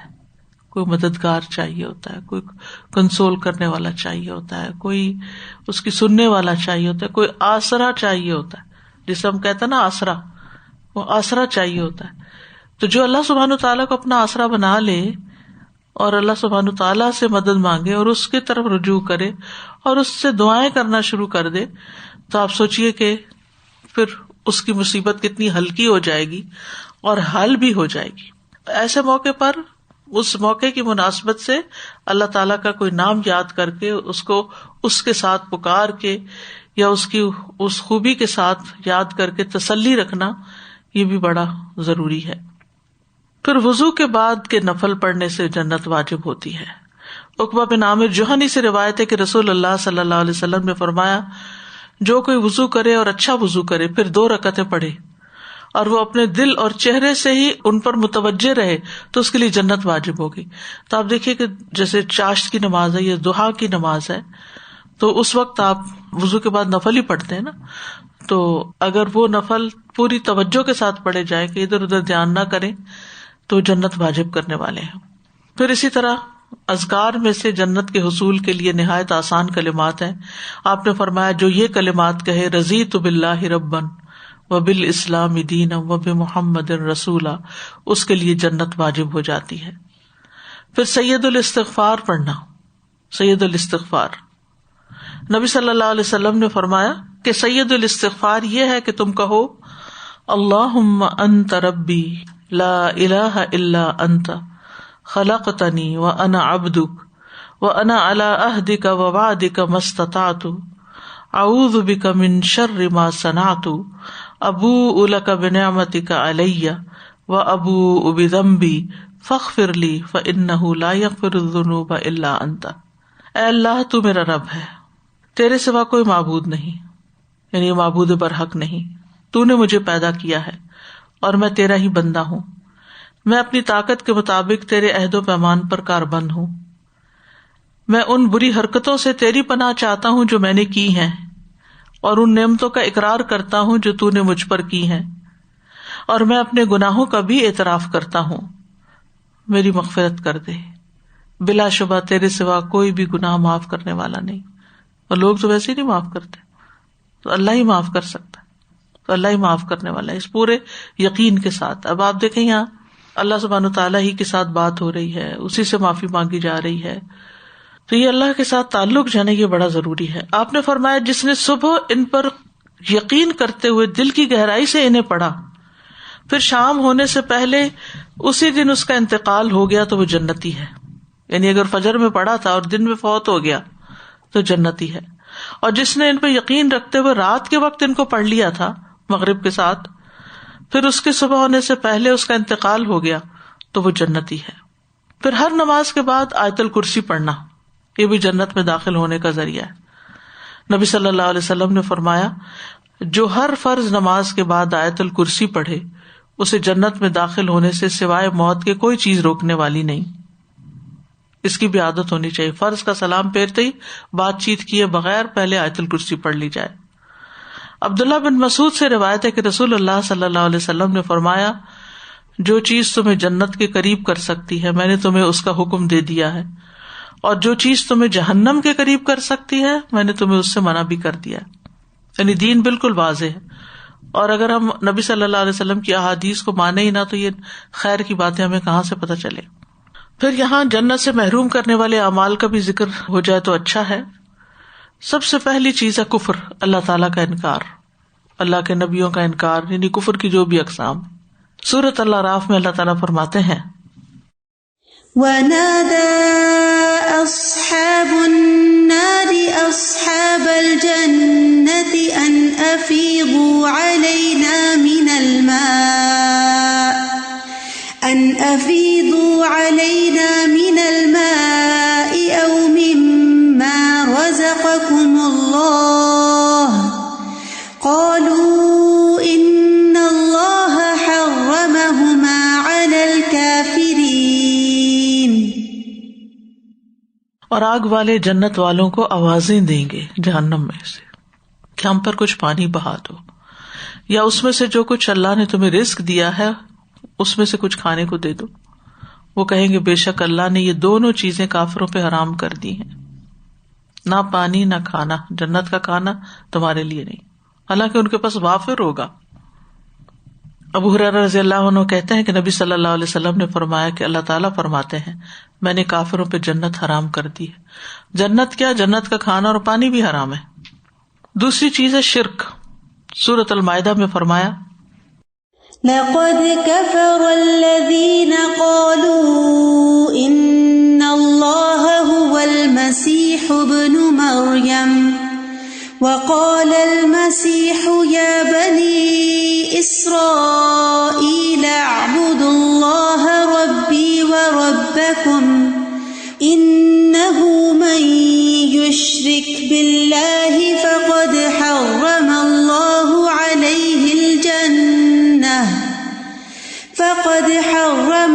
کوئی مددگار چاہیے ہوتا ہے، کوئی کنسول کرنے والا چاہیے ہوتا ہے، کوئی اس کی سننے والا چاہیے ہوتا ہے، کوئی آسرا چاہیے ہوتا ہے، جسے ہم کہتے ہیں نا آسرا، وہ آسرا چاہیے ہوتا ہے. تو جو اللہ سبحانہ وتعالیٰ کو اپنا آسرا بنا لے اور اللہ سبحانہ وتعالیٰ سے مدد مانگے اور اس کی طرف رجوع کرے اور اس سے دعائیں کرنا شروع کر دے، تو آپ سوچئے کہ پھر اس کی مصیبت کتنی ہلکی ہو جائے گی اور حل بھی ہو جائے گی. ایسے موقع پر اس موقع کی مناسبت سے اللہ تعالیٰ کا کوئی نام یاد کر کے اس کو اس کے ساتھ پکار کے یا اس کی اس خوبی کے ساتھ یاد کر کے تسلی رکھنا، یہ بھی بڑا ضروری ہے. پھر وضو کے بعد کے نفل پڑھنے سے جنت واجب ہوتی ہے. عقبہ بن عامر جوہنی سے روایت ہے کہ رسول اللہ صلی اللہ علیہ وسلم نے فرمایا، جو کوئی وضو کرے اور اچھا وضو کرے، پھر 2 رکعتیں پڑھے اور وہ اپنے دل اور چہرے سے ہی ان پر متوجہ رہے، تو اس کے لیے جنت واجب ہوگی. تو آپ دیکھیے کہ جیسے چاشت کی نماز ہے یا ضحیٰ کی نماز ہے، تو اس وقت آپ وضو کے بعد نفل ہی پڑھتے ہیں نا، تو اگر وہ نفل پوری توجہ کے ساتھ پڑھے جائیں کہ ادھر ادھر دھیان نہ کریں تو جنت واجب کرنے والے ہیں. پھر اسی طرح اذکار میں سے جنت کے حصول کے لیے نہایت آسان کلمات ہیں. آپ نے فرمایا، جو یہ کلمات کہے، رضیت باللہ ربا وبالاسلام دینا وبمحمد رسولا، اس کے لیے جنت واجب ہو جاتی ہے. پھر سید الاستغفار پڑھنا. سید الاستغفار، نبی صلی اللہ علیہ وسلم نے فرمایا کہ سید الاستغفار یہ ہے کہ تم کہو، اللہم انت ربی لا الہ الا انت خلقتنی وانا عبدک وانا علی عہدک ووعدک ما استطعت اعوذ بک من شر ما صنعت ابوء لک بنعمتک علی وابوء بذنبی فاغفر لی فانہ لا یغفر الذنوب الا انت. اے اللہ، تو میرا رب ہے، تیرے سوا کوئی معبود نہیں، یعنی معبود برحق نہیں. تو نے مجھے پیدا کیا ہے اور میں تیرا ہی بندہ ہوں. میں اپنی طاقت کے مطابق تیرے عہد و پیمان پر کاربند ہوں. میں ان بری حرکتوں سے تیری پناہ چاہتا ہوں جو میں نے کی ہیں، اور ان نعمتوں کا اقرار کرتا ہوں جو تو نے مجھ پر کی ہیں، اور میں اپنے گناہوں کا بھی اعتراف کرتا ہوں. میری مغفرت کر دے. بلا شبہ تیرے سوا کوئی بھی گناہ معاف کرنے والا نہیں. اور لوگ تو ویسے ہی نہیں معاف کرتے, تو اللہ ہی معاف کر سکتا ہے, تو اللہ ہی معاف کرنے والا ہے اس پورے یقین کے ساتھ. اب آپ دیکھیں یہاں اللہ سبحانہ تعالیٰ ہی کے ساتھ بات ہو رہی ہے, اسی سے معافی مانگی جا رہی ہے, تو یہ اللہ کے ساتھ تعلق جو ہے نا یہ بڑا ضروری ہے. آپ نے فرمایا جس نے صبح ان پر یقین کرتے ہوئے دل کی گہرائی سے انہیں پڑھا, پھر شام ہونے سے پہلے اسی دن اس کا انتقال ہو گیا تو وہ جنتی ہے. یعنی اگر فجر میں پڑھا تھا اور دن میں فوت ہو گیا تو جنتی ہے. اور جس نے ان پہ یقین رکھتے ہوئے رات کے وقت ان کو پڑھ لیا تھا مغرب کے ساتھ, پھر اس کے صبح ہونے سے پہلے اس کا انتقال ہو گیا تو وہ جنتی ہے. پھر ہر نماز کے بعد آیت الکرسی پڑھنا, یہ بھی جنت میں داخل ہونے کا ذریعہ ہے. نبی صلی اللہ علیہ وسلم نے فرمایا جو ہر فرض نماز کے بعد آیت الکرسی پڑھے اسے جنت میں داخل ہونے سے سوائے موت کے کوئی چیز روکنے والی نہیں. اس کی بھی عادت ہونی چاہیے, فرض کا سلام پھیرتے ہی بات چیت کیے بغیر پہلے آیت الکرسی پڑھ لی جائے. عبداللہ بن مسعود سے روایت ہے کہ رسول اللہ صلی اللہ علیہ وسلم نے فرمایا جو چیز تمہیں جنت کے قریب کر سکتی ہے میں نے تمہیں اس کا حکم دے دیا ہے, اور جو چیز تمہیں جہنم کے قریب کر سکتی ہے میں نے تمہیں اس سے منع بھی کر دیا. یعنی دین بالکل واضح ہے, اور اگر ہم نبی صلی اللہ علیہ وسلم کی احادیث کو مانے ہی نہ تو یہ خیر کی باتیں ہمیں کہاں سے پتہ چلے. پھر یہاں جنت سے محروم کرنے والے اعمال کا بھی ذکر ہو جائے تو اچھا ہے. سب سے پہلی چیز ہے کفر, اللہ تعالیٰ کا انکار, اللہ کے نبیوں کا انکار, یعنی کفر کی جو بھی اقسام. سورۃ الاعراف میں اللہ تعالیٰ فرماتے ہیں وَنَادَى أَصْحَابُ النَّارِ أَصْحَابَ الْجَنَّةِ أَنْ أَفِيضُوا عَلَيْنَا مِنَ الْمَاءِ أَوْ مِمَّا رَزَقَكُمُ اللَّهُ قَالُوا إِنَّ اللَّهَ حَرَّمَهُمَا عَلَى الْكَافِرِينَ. اور آگ والے جنت والوں کو آوازیں دیں گے جہنم میں سے کہ ہم پر کچھ پانی بہا دو, یا اس میں سے جو کچھ اللہ نے تمہیں رزق دیا ہے اس میں سے کچھ کھانے کو دے دو. وہ کہیں گے بے شک اللہ نے یہ دونوں چیزیں کافروں پہ حرام کر دی ہیں, نہ پانی نہ کھانا, جنت کا کھانا تمہارے لیے نہیں, حالانکہ ان کے پاس وافر ہوگا. ابو ہریرہ رضی اللہ عنہ کہتے ہیں کہ نبی صلی اللہ علیہ وسلم نے فرمایا کہ اللہ تعالیٰ فرماتے ہیں میں نے کافروں پہ جنت حرام کر دی ہے. جنت کیا, جنت کا کھانا اور پانی بھی حرام ہے. دوسری چیز ہے شرک. سورۃ المائدہ میں فرمایا لقد كفر الذين قالوا إن الله هو المسيح ابن مريم وقال المسيح يا بني إسرائيل اعبدوا الله ربي وربكم إنه من يشرك بالله فقد حرم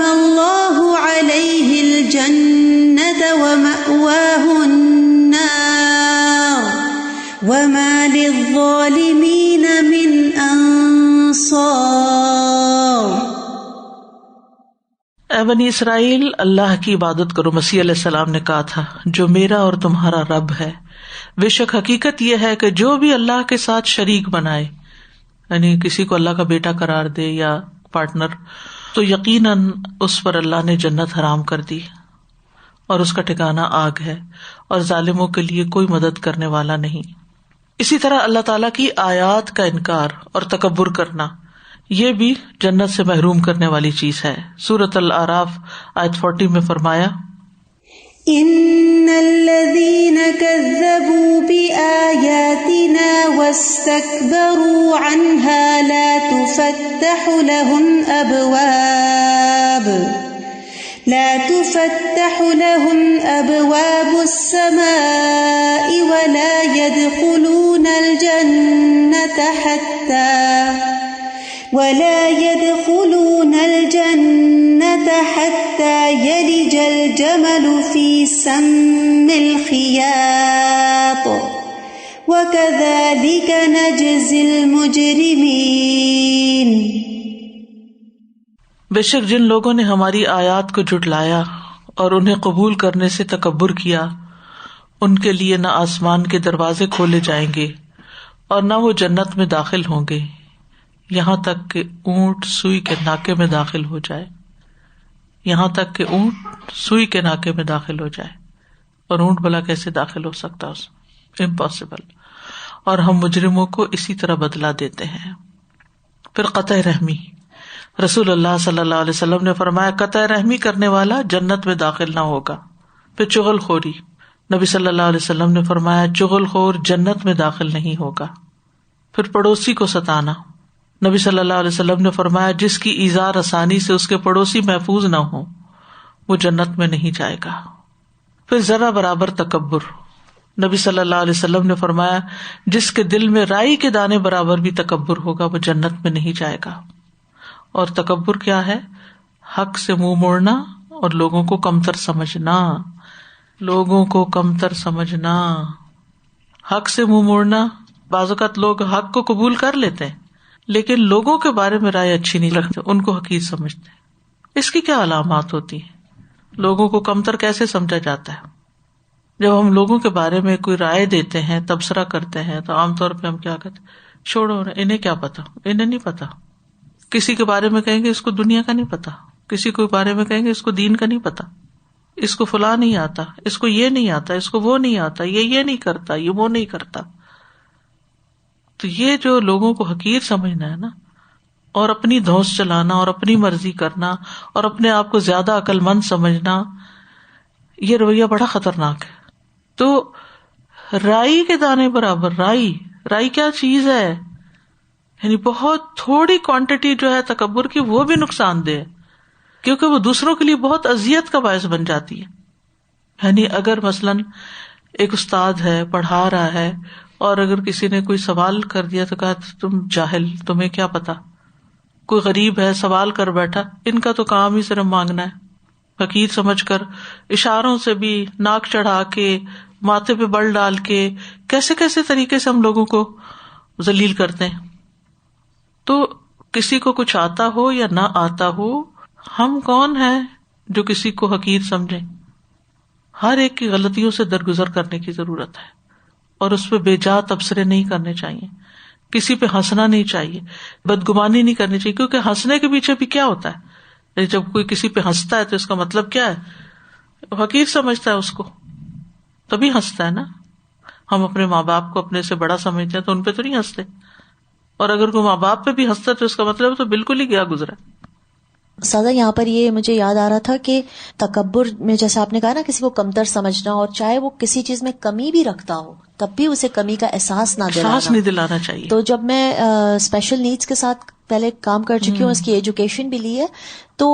الله عليه الجنة ومأواه النار وما للظالمين من أنصار. اے بنی اسرائیل اللہ کی عبادت کرو. مسیح علیہ السلام نے کہا تھا جو میرا اور تمہارا رب ہے. بے شک حقیقت یہ ہے کہ جو بھی اللہ کے ساتھ شریک بنائے, یعنی کسی کو اللہ کا بیٹا قرار دے یا پارٹنر, تو یقیناً اس پر اللہ نے جنت حرام کر دی اور اس کا ٹھکانہ آگ ہے, اور ظالموں کے لیے کوئی مدد کرنے والا نہیں. اسی طرح اللہ تعالیٰ کی آیات کا انکار اور تکبر کرنا یہ بھی جنت سے محروم کرنے والی چیز ہے. سورۃ الاعراف آیت 40 میں فرمایا ان الذين كذبوا بآياتنا واستكبروا عنها لا تفتح لهم أبواب السماء ولا يدخلون الجنة حتى يلج الجمل في سم الخياط وكذلك نجزي المجرمين. بے شک جن لوگوں نے ہماری آیات کو جھٹلایا اور انہیں قبول کرنے سے تکبر کیا، ان کے لیے نہ آسمان کے دروازے کھولے جائیں گے اور نہ وہ جنت میں داخل ہوں گے یہاں تک کہ اونٹ سوئی کے ناکے میں داخل ہو جائے، یہاں تک کہ اونٹ سوئی کے ناکے میں داخل ہو جائے. اور اونٹ بھلا کیسے داخل ہو سکتا اس میں؟ امپاسبل. اور ہم مجرموں کو اسی طرح بدلا دیتے ہیں. پھر قطع رحمی، رسول اللہ صلی اللہ علیہ وسلم نے فرمایا قطع رحمی کرنے والا جنت میں داخل نہ ہوگا. پھر چغل خوری، نبی صلی اللہ علیہ وسلم نے فرمایا چغل خور جنت میں داخل نہیں ہوگا. پھر پڑوسی کو ستانا، نبی صلی اللہ علیہ وسلم نے فرمایا جس کی ایذا رسانی سے اس کے پڑوسی محفوظ نہ ہو وہ جنت میں نہیں جائے گا. پھر ذرا برابر تکبر، نبی صلی اللہ علیہ وسلم نے فرمایا جس کے دل میں رائی کے دانے برابر بھی تکبر ہوگا وہ جنت میں نہیں جائے گا. اور تکبر کیا ہے؟ حق سے منہ موڑنا اور لوگوں کو کمتر سمجھنا. لوگوں کو کمتر سمجھنا، حق سے منہ موڑنا. بعض اوقات لوگ حق کو قبول کر لیتے ہیں لیکن لوگوں کے بارے میں رائے اچھی نہیں رکھتے، ان کو حقیر سمجھتے ہیں. اس کی کیا علامات ہوتی ہیں؟ لوگوں کو کمتر کیسے سمجھا جاتا ہے؟ جب ہم لوگوں کے بارے میں کوئی رائے دیتے ہیں، تبصرہ کرتے ہیں، تو عام طور پہ ہم کیا کہتے ہیں؟ چھوڑو انہیں کیا پتا، انہیں نہیں پتا. کسی کے بارے میں کہیں گے اس کو دنیا کا نہیں پتا، کسی کے بارے میں کہیں گے اس کو دین کا نہیں پتا، اس کو فلاں نہیں آتا، اس کو یہ نہیں آتا، اس کو وہ نہیں آتا، یہ نہیں کرتا، یہ وہ نہیں کرتا. تو یہ جو لوگوں کو حقیر سمجھنا ہے نا، اور اپنی دھوس چلانا اور اپنی مرضی کرنا اور اپنے آپ کو زیادہ عقل مند سمجھنا، یہ رویہ بڑا خطرناک ہے. تو رائی کے دانے برابر، رائی کیا چیز ہے؟ یعنی بہت تھوڑی کوانٹٹی جو ہے تکبر کی وہ بھی نقصان دہ ہے، کیونکہ وہ دوسروں کے لیے بہت اذیت کا باعث بن جاتی ہے. یعنی اگر مثلاً ایک استاد ہے پڑھا رہا ہے اور اگر کسی نے کوئی سوال کر دیا تو کہا تم جاہل، تمہیں کیا پتا. کوئی غریب ہے سوال کر بیٹھا، ان کا تو کام ہی صرف مانگنا ہے، حقیر سمجھ کر اشاروں سے بھی، ناک چڑھا کے، ماتھے پہ بل ڈال کے، کیسے کیسے طریقے سے ہم لوگوں کو ذلیل کرتے ہیں. تو کسی کو کچھ آتا ہو یا نہ آتا ہو، ہم کون ہیں جو کسی کو حقیر سمجھیں؟ ہر ایک کی غلطیوں سے درگزر کرنے کی ضرورت ہے اور اس پہ بے جا تبصرے نہیں کرنے چاہیے، کسی پہ ہنسنا نہیں چاہیے، بدگمانی نہیں کرنی چاہیے. کیونکہ ہنسنے کے پیچھے بھی کیا ہوتا ہے؟ جب کوئی کسی پہ ہنستا ہے تو اس کا مطلب کیا ہے؟ حقیر سمجھتا ہے اس کو، تبھی ہنستا ہے نا. ہم اپنے ماں باپ کو اپنے سے بڑا سمجھتے ہیں تو ان پہ تو نہیں ہنستے، اور اگر کوئی ماں باپ پہ بھی ہنستا ہے تو اس کا مطلب تو بالکل ہی گیا گزرا. سادہ یہاں پر یہ مجھے یاد آ رہا تھا کہ تکبر میں جیسے آپ نے کہا نا کسی کو کمتر سمجھنا، اور چاہے وہ کسی چیز میں کمی بھی رکھتا ہو تب بھی اسے کمی کا احساس نہیں دلانا چاہیے. تو جب میں اسپیشل نیڈس کے ساتھ پہلے کام کر چکی ہوں، اس کی ایجوکیشن بھی لی ہے، تو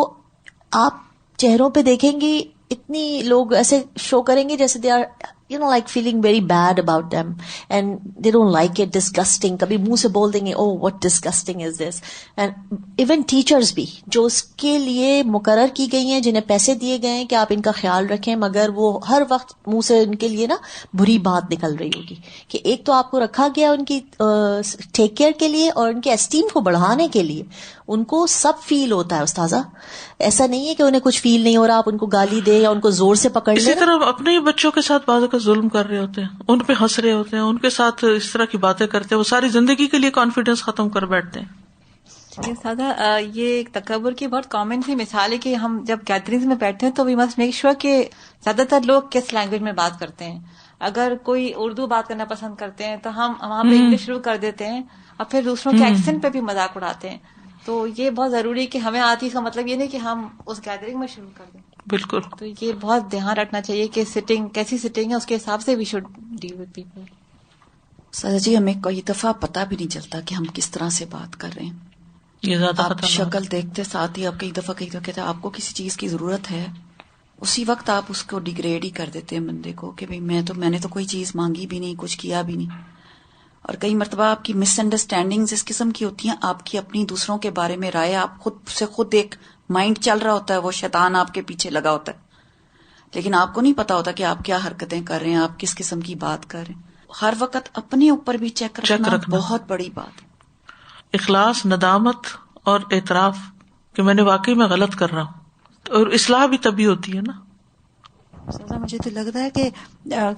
آپ چہروں پہ دیکھیں گی اتنی لوگ ایسے شو کریں گے جیسے they are like feeling very bad about them and they don't like it, disgusting. کبھی منہ سے بول دیں گے oh what disgusting is this. and even teachers بھی جو اس کے لیے مقرر کی گئی ہیں، جنہیں پیسے دیے گئے ہیں کہ آپ ان کا خیال رکھیں، مگر وہ ہر وقت منہ سے ان کے لیے نا بری بات نکل رہی ہوگی کہ ایک تو آپ کو رکھا گیا ان کی ٹیک کیئر کے لیے اور ان کے اسٹیم کو بڑھانے کے لیے. ان کو سب فیل ہوتا ہے استاذہ، ایسا نہیں ہے کہ انہیں کچھ فیل نہیں ہو رہا، آپ ان کو گالی دیں یا ان کو زور سے پکڑ لیں. اسی طرح اپنے ہی بچوں کے ساتھ بعض اوقات ظلم کر رہے ہوتے ہیں، ان پہ ہنس رہے ہوتے ہیں، ان کے ساتھ اس طرح کی باتیں کرتے ہیں، وہ ساری زندگی کے لیے کانفیڈینس ختم کر بیٹھتے ہیں. سادہ یہ ایک تکبر کی بہت کامن سی مثال ہے کہ ہم جب گیدرنگز میں بیٹھتے ہیں تو وی مسٹ میک شیور کہ زیادہ تر لوگ کس لینگویج میں بات کرتے ہیں. اگر کوئی اردو بات کرنا پسند کرتے ہیں تو ہم وہاں پہ انگلش شروع کر دیتے ہیں اور پھر دوسروں کے ایکسنٹ پہ بھی مذاق اڑاتے ہیں. تو یہ بہت ضروری ہے کہ ہمیں آتی، اس کا مطلب یہ نہیں کہ ہم اس گیدرنگ میں شروع کر دیں. بالکل. تو یہ بہت دھیان رکھنا چاہیے کہ سٹنگ کیسی سٹنگ ہے، اس کے حساب سے we should deal with people. سادہ جی ہمیں کوئی دفعہ پتہ بھی نہیں چلتا کہ ہم کس طرح سے بات کر رہے ہیں. یہ زیادہ آپ شکل دیکھتے ساتھ ہی آپ کئی دفعہ کہتے ہیں آپ کو کسی چیز کی ضرورت ہے، اسی وقت آپ اس کو ڈیگریڈ ہی کر دیتے ہیں بندے کو کہ بھئی میں نے تو کوئی چیز مانگی بھی نہیں، کچھ کیا بھی نہیں. اور کئی مرتبہ آپ کی مس انڈرسٹینڈنگز اس قسم کی ہوتی ہیں، آپ کی اپنی دوسروں کے بارے میں رائے، آپ خود ایک مائنڈ چل رہا ہوتا ہے، وہ شیطان آپ کے پیچھے لگا ہوتا ہے، لیکن آپ کو نہیں پتا ہوتا کہ آپ کیا حرکتیں کر رہے ہیں، آپ کس قسم کی بات کر رہے ہیں. ہر وقت اپنے اوپر بھی چیک رکھنا بہت بڑی بات ہے. اخلاص، ندامت اور اعتراف کہ میں نے واقعی میں غلط کر رہا ہوں. اور اصلاح بھی تبھی ہوتی ہے نا مجھے تو لگتا ہے کہ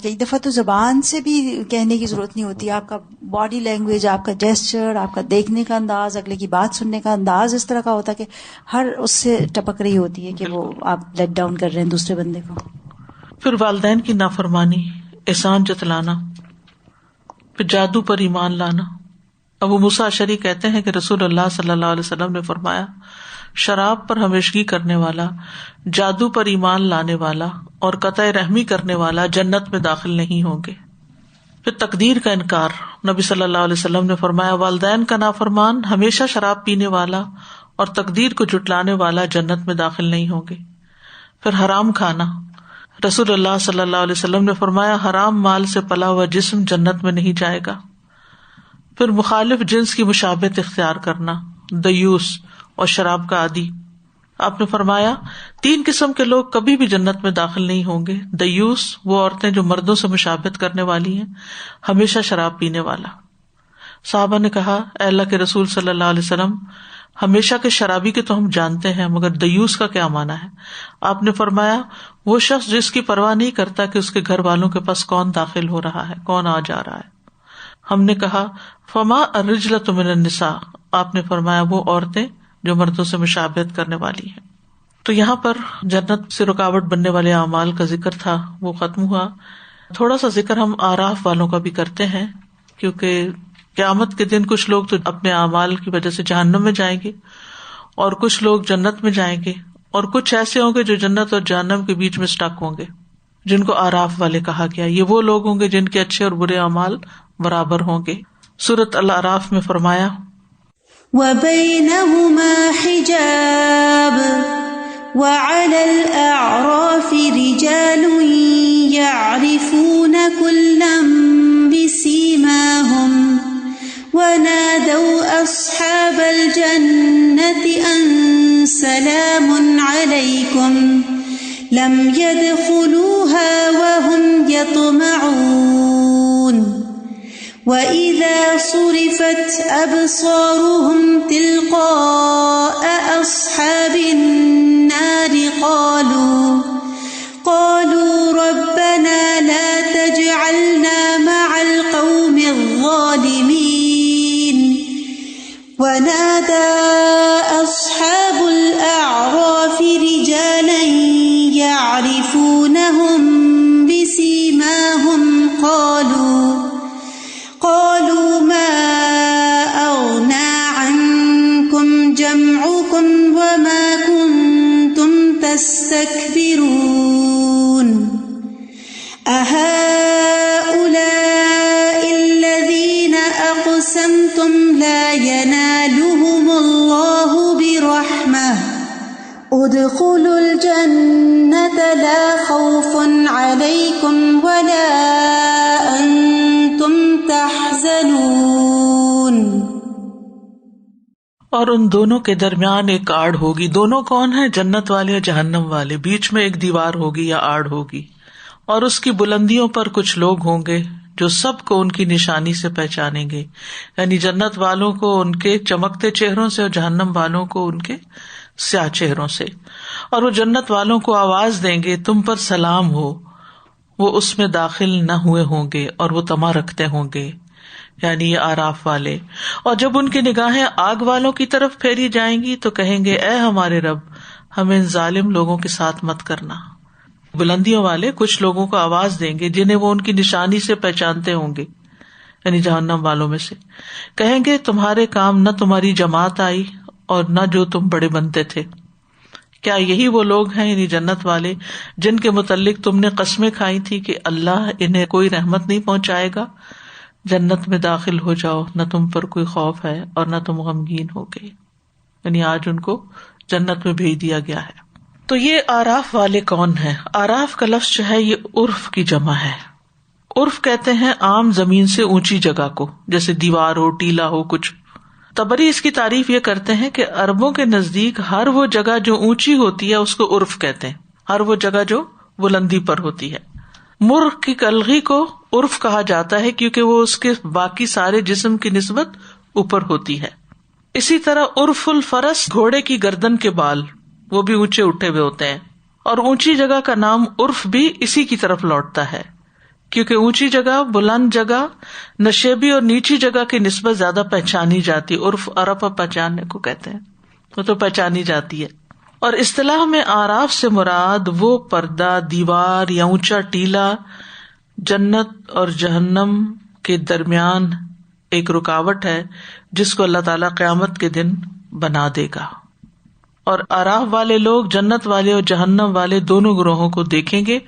کئی دفعہ تو زبان سے بھی کہنے کی ضرورت نہیں ہوتی. آپ کا باڈی لینگویج، آپ کا جیسچر، آپ کا دیکھنے کا انداز، اگلے کی بات سننے کا انداز اس طرح کا ہوتا ہے کہ ہر اس سے ٹپک رہی ہوتی ہے کہ وہ آپ لیٹ ڈاؤن کر رہے ہیں دوسرے بندے کو. پھر والدین کی نافرمانی، احسان جتلانا، پھر جادو پر ایمان لانا. ابو موسیٰ اشعری کہتے ہیں کہ رسول اللہ صلی اللہ علیہ وسلم نے فرمایا، شراب پر ہمیشگی کرنے والا، جادو پر ایمان لانے والا اور قطع رحمی کرنے والا جنت میں داخل نہیں ہوں گے. پھر تقدیر کا انکار، نبی صلی اللہ علیہ وسلم نے فرمایا، والدین کا نافرمان، ہمیشہ شراب پینے والا اور تقدیر کو جھٹلانے والا جنت میں داخل نہیں ہوں گے. پھر حرام کھانا، رسول اللہ صلی اللہ علیہ وسلم نے فرمایا، حرام مال سے پلا ہوا جسم جنت میں نہیں جائے گا. پھر مخالف جنس کی مشابہت اختیار کرنا، دیوس اور شراب کا عادی. آپ نے فرمایا 3 قسم کے لوگ کبھی بھی جنت میں داخل نہیں ہوں گے. دیوس وہ عورتیں جو مردوں سے مشابہت کرنے والی ہیں، ہمیشہ شراب پینے والا. صحابہ نے کہا، اے اللہ کے رسول صلی اللہ علیہ وسلم، ہمیشہ کے شرابی کے تو ہم جانتے ہیں، مگر دیوس کا کیا معنی ہے؟ آپ نے فرمایا، وہ شخص جس کی پرواہ نہیں کرتا کہ اس کے گھر والوں کے پاس کون داخل ہو رہا ہے، کون آ جا رہا ہے. ہم نے کہا، فما الرجلۃ من النساء. آپ نے فرمایا، وہ عورتیں جو مردوں سے مشابہت کرنے والی ہیں. تو یہاں پر جنت سے رکاوٹ بننے والے اعمال کا ذکر تھا، وہ ختم ہوا. تھوڑا سا ذکر ہم آراف والوں کا بھی کرتے ہیں، کیونکہ قیامت کے دن کچھ لوگ تو اپنے اعمال کی وجہ سے جہنم میں جائیں گے اور کچھ لوگ جنت میں جائیں گے، اور کچھ ایسے ہوں گے جو جنت اور جہنم کے بیچ میں اسٹک ہوں گے، جن کو آراف والے کہا گیا. یہ وہ لوگ ہوں گے جن کے اچھے اور برے اعمال برابر ہوں گے. سورۃ الاعراف میں فرمایا، وَبَيْنَهُمَا حِجَابٌ وَعَلَى الْأَعْرَافِ رِجَالٌ يَعْرِفُونَ كُلًّا بِسِيمَاهُمْ وَنَادَوْا أَصْحَابَ الْجَنَّةِ أَن سَلَامٌ عَلَيْكُمْ لَمْ يَدْخُلُوهَا وَهُمْ يَطْمَعُونَ وَإِذَا صُرِفَتْ أَبْصَارُهُمْ تِلْقَاءَ أَصْحَابِ النَّارِ قَالُوا رَبَّنَا لَا تَجْعَلْنَا مَعَ الْقَوْمِ الظَّالِمِينَ وَنَادَى أَصْحَابُ الْأَعْرَافِ رِجَالًا يَعْرِفُونَهُم بِسِيمَاهُمْ قالوا ما أغنى عنكم جمعكم وما كنتم تستكبرون أهؤلاء الذين أقسمتم لا ينالهم الله برحمة ادخلوا الجنة لا خوف عليكم ولا اور ان دونوں کے درمیان ایک آڑ ہوگی. دونوں کون ہیں؟ جنت والے یا جہنم والے. بیچ میں ایک دیوار ہوگی یا آڑ ہوگی، اور اس کی بلندیوں پر کچھ لوگ ہوں گے جو سب کو ان کی نشانی سے پہچانیں گے. یعنی جنت والوں کو ان کے چمکتے چہروں سے اور جہنم والوں کو ان کے سیاہ چہروں سے. اور وہ جنت والوں کو آواز دیں گے، تم پر سلام ہو. وہ اس میں داخل نہ ہوئے ہوں گے اور وہ طمع رکھتے ہوں گے، یعنی یہ آراف والے. اور جب ان کی نگاہیں آگ والوں کی طرف پھیری جائیں گی تو کہیں گے، اے ہمارے رب، ہمیں ان ظالم لوگوں کے ساتھ مت کرنا. بلندیوں والے کچھ لوگوں کو آواز دیں گے جنہیں وہ ان کی نشانی سے پہچانتے ہوں گے، یعنی جہنم والوں میں سے. کہیں گے، تمہارے کام نہ تمہاری جماعت آئی اور نہ جو تم بڑے بنتے تھے. کیا یہی وہ لوگ ہیں، یعنی جنت والے، جن کے متعلق تم نے قسمیں کھائی تھی کہ اللہ انہیں کوئی رحمت نہیں پہنچائے گا؟ جنت میں داخل ہو جاؤ، نہ تم پر کوئی خوف ہے اور نہ تم غمگین ہو گئے. یعنی آج ان کو جنت میں بھیج دیا گیا ہے. تو یہ آراف والے کون ہیں؟ آراف کا لفظ جو ہے یہ عرف کی جمع ہے. عرف کہتے ہیں عام زمین سے اونچی جگہ کو، جیسے دیوار ہو، ٹیلا ہو کچھ. طبری اس کی تعریف یہ کرتے ہیں کہ عربوں کے نزدیک ہر وہ جگہ جو اونچی ہوتی ہے اس کو عرف کہتے ہیں، ہر وہ جگہ جو بلندی پر ہوتی ہے. مرغ کی کلغی کو عرف کہا جاتا ہے کیونکہ وہ اس کے باقی سارے جسم کی نسبت اوپر ہوتی ہے. اسی طرح عرف الفرس، گھوڑے کی گردن کے بال، وہ بھی اونچے اٹھے ہوئے ہوتے ہیں. اور اونچی جگہ کا نام عرف بھی اسی کی طرف لوٹتا ہے، کیونکہ اونچی جگہ، بلند جگہ نشیبی اور نیچی جگہ کی نسبت زیادہ پہچانی جاتی، عرف عرف پہچاننے کو کہتے ہیں، وہ تو پہچانی جاتی ہے. اور اصطلاح میں اعراف سے مراد وہ پردہ، دیوار یا اونچا ٹیلا جنت اور جہنم کے درمیان ایک رکاوٹ ہے جس کو اللہ تعالیٰ قیامت کے دن بنا دے گا. اور اعراف والے لوگ جنت والے اور جہنم والے دونوں گروہوں کو دیکھیں گے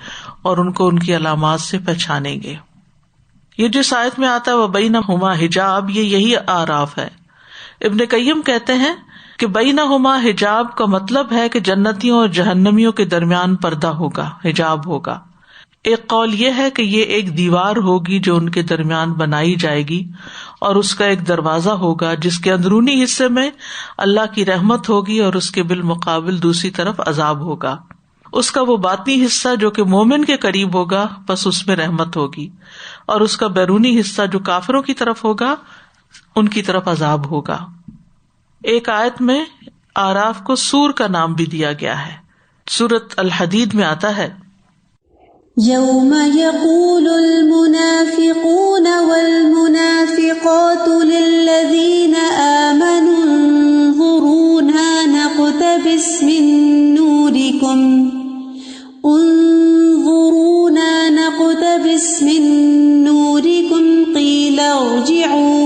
اور ان کو ان کی علامات سے پہچانیں گے. یہ جس آیت میں آتا ہے وہ بینہما حجاب، یہی اعراف ہے. ابن قیم کہتے ہیں کہ بینہما حجاب کا مطلب ہے کہ جنتیوں اور جہنمیوں کے درمیان پردہ ہوگا، حجاب ہوگا. ایک قول یہ ہے کہ یہ ایک دیوار ہوگی جو ان کے درمیان بنائی جائے گی، اور اس کا ایک دروازہ ہوگا جس کے اندرونی حصے میں اللہ کی رحمت ہوگی اور اس کے بالمقابل دوسری طرف عذاب ہوگا. اس کا وہ باطنی حصہ جو کہ مومن کے قریب ہوگا بس اس میں رحمت ہوگی، اور اس کا بیرونی حصہ جو کافروں کی طرف ہوگا ان کی طرف عذاب ہوگا. ایک آیت میں اعراف کو سور کا نام بھی دیا گیا ہے. سورۃ الحدید میں آتا ہے يوم يقول المنافقون والمنافقات للذين آمنوا انظرونا نقتبس من نوركم قيل ارجعوا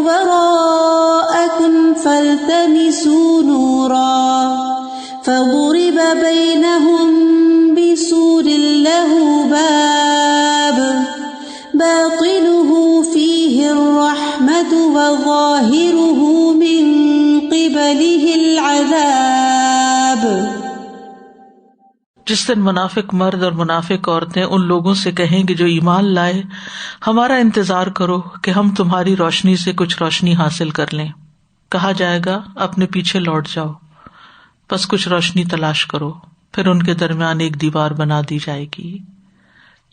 وراءكم فالتمسوا نورا فضرب بينهم بسور له باب باطنه فيه الرحمة وظاهره من قبله العذاب. جس دن منافق مرد اور منافق عورتیں ان لوگوں سے کہیں گے جو ایمان لائے، ہمارا انتظار کرو کہ ہم تمہاری روشنی سے کچھ روشنی حاصل کر لیں. کہا جائے گا اپنے پیچھے لوٹ جاؤ، بس کچھ روشنی تلاش کرو. پھر ان کے درمیان ایک دیوار بنا دی جائے گی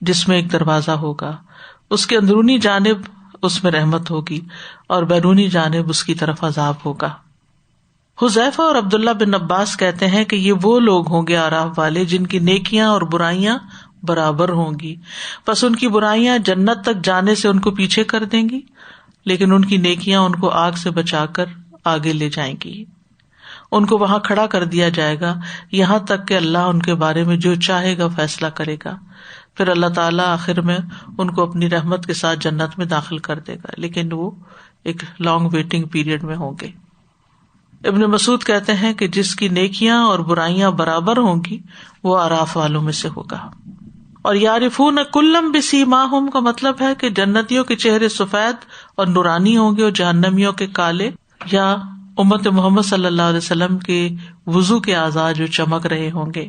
جس میں ایک دروازہ ہوگا، اس کے اندرونی جانب اس میں رحمت ہوگی اور بیرونی جانب اس کی طرف عذاب ہوگا. حذیفہ اور عبداللہ بن عباس کہتے ہیں کہ یہ وہ لوگ ہوں گے اعراف والے جن کی نیکیاں اور برائیاں برابر ہوں گی، پس ان کی برائیاں جنت تک جانے سے ان کو پیچھے کر دیں گی، لیکن ان کی نیکیاں ان کو آگ سے بچا کر آگے لے جائیں گی. ان کو وہاں کھڑا کر دیا جائے گا یہاں تک کہ اللہ ان کے بارے میں جو چاہے گا فیصلہ کرے گا. پھر اللہ تعالیٰ آخر میں ان کو اپنی رحمت کے ساتھ جنت میں داخل کر دے گا، لیکن وہ ایک لانگ ویٹنگ پیریڈ میں ہوں گے. ابن مسعود کہتے ہیں کہ جس کی نیکیاں اور برائیاں برابر ہوں گی وہ اعراف والوں میں سے ہوگا. اور یعرفون کلم بسیماہم کا مطلب ہے کہ جنتیوں کے چہرے سفید اور نورانی ہوں گے اور جہنمیوں کے کالے، یا امت محمد صلی اللہ علیہ وسلم کے وضو کے اعضاء جو چمک رہے ہوں گے.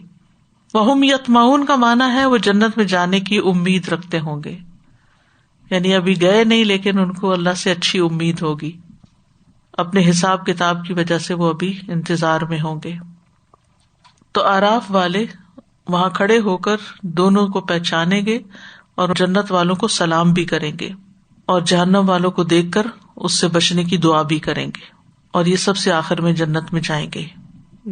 وہم یطمعون کا معنی ہے وہ جنت میں جانے کی امید رکھتے ہوں گے، یعنی ابھی گئے نہیں لیکن ان کو اللہ سے اچھی امید ہوگی. اپنے حساب کتاب کی وجہ سے وہ ابھی انتظار میں ہوں گے. تو اعراف والے وہاں کھڑے ہو کر دونوں کو پہچانیں گے اور جنت والوں کو سلام بھی کریں گے، اور جہنم والوں کو دیکھ کر اس سے بچنے کی دعا بھی کریں گے. اور یہ سب سے آخر میں جنت میں جائیں گے،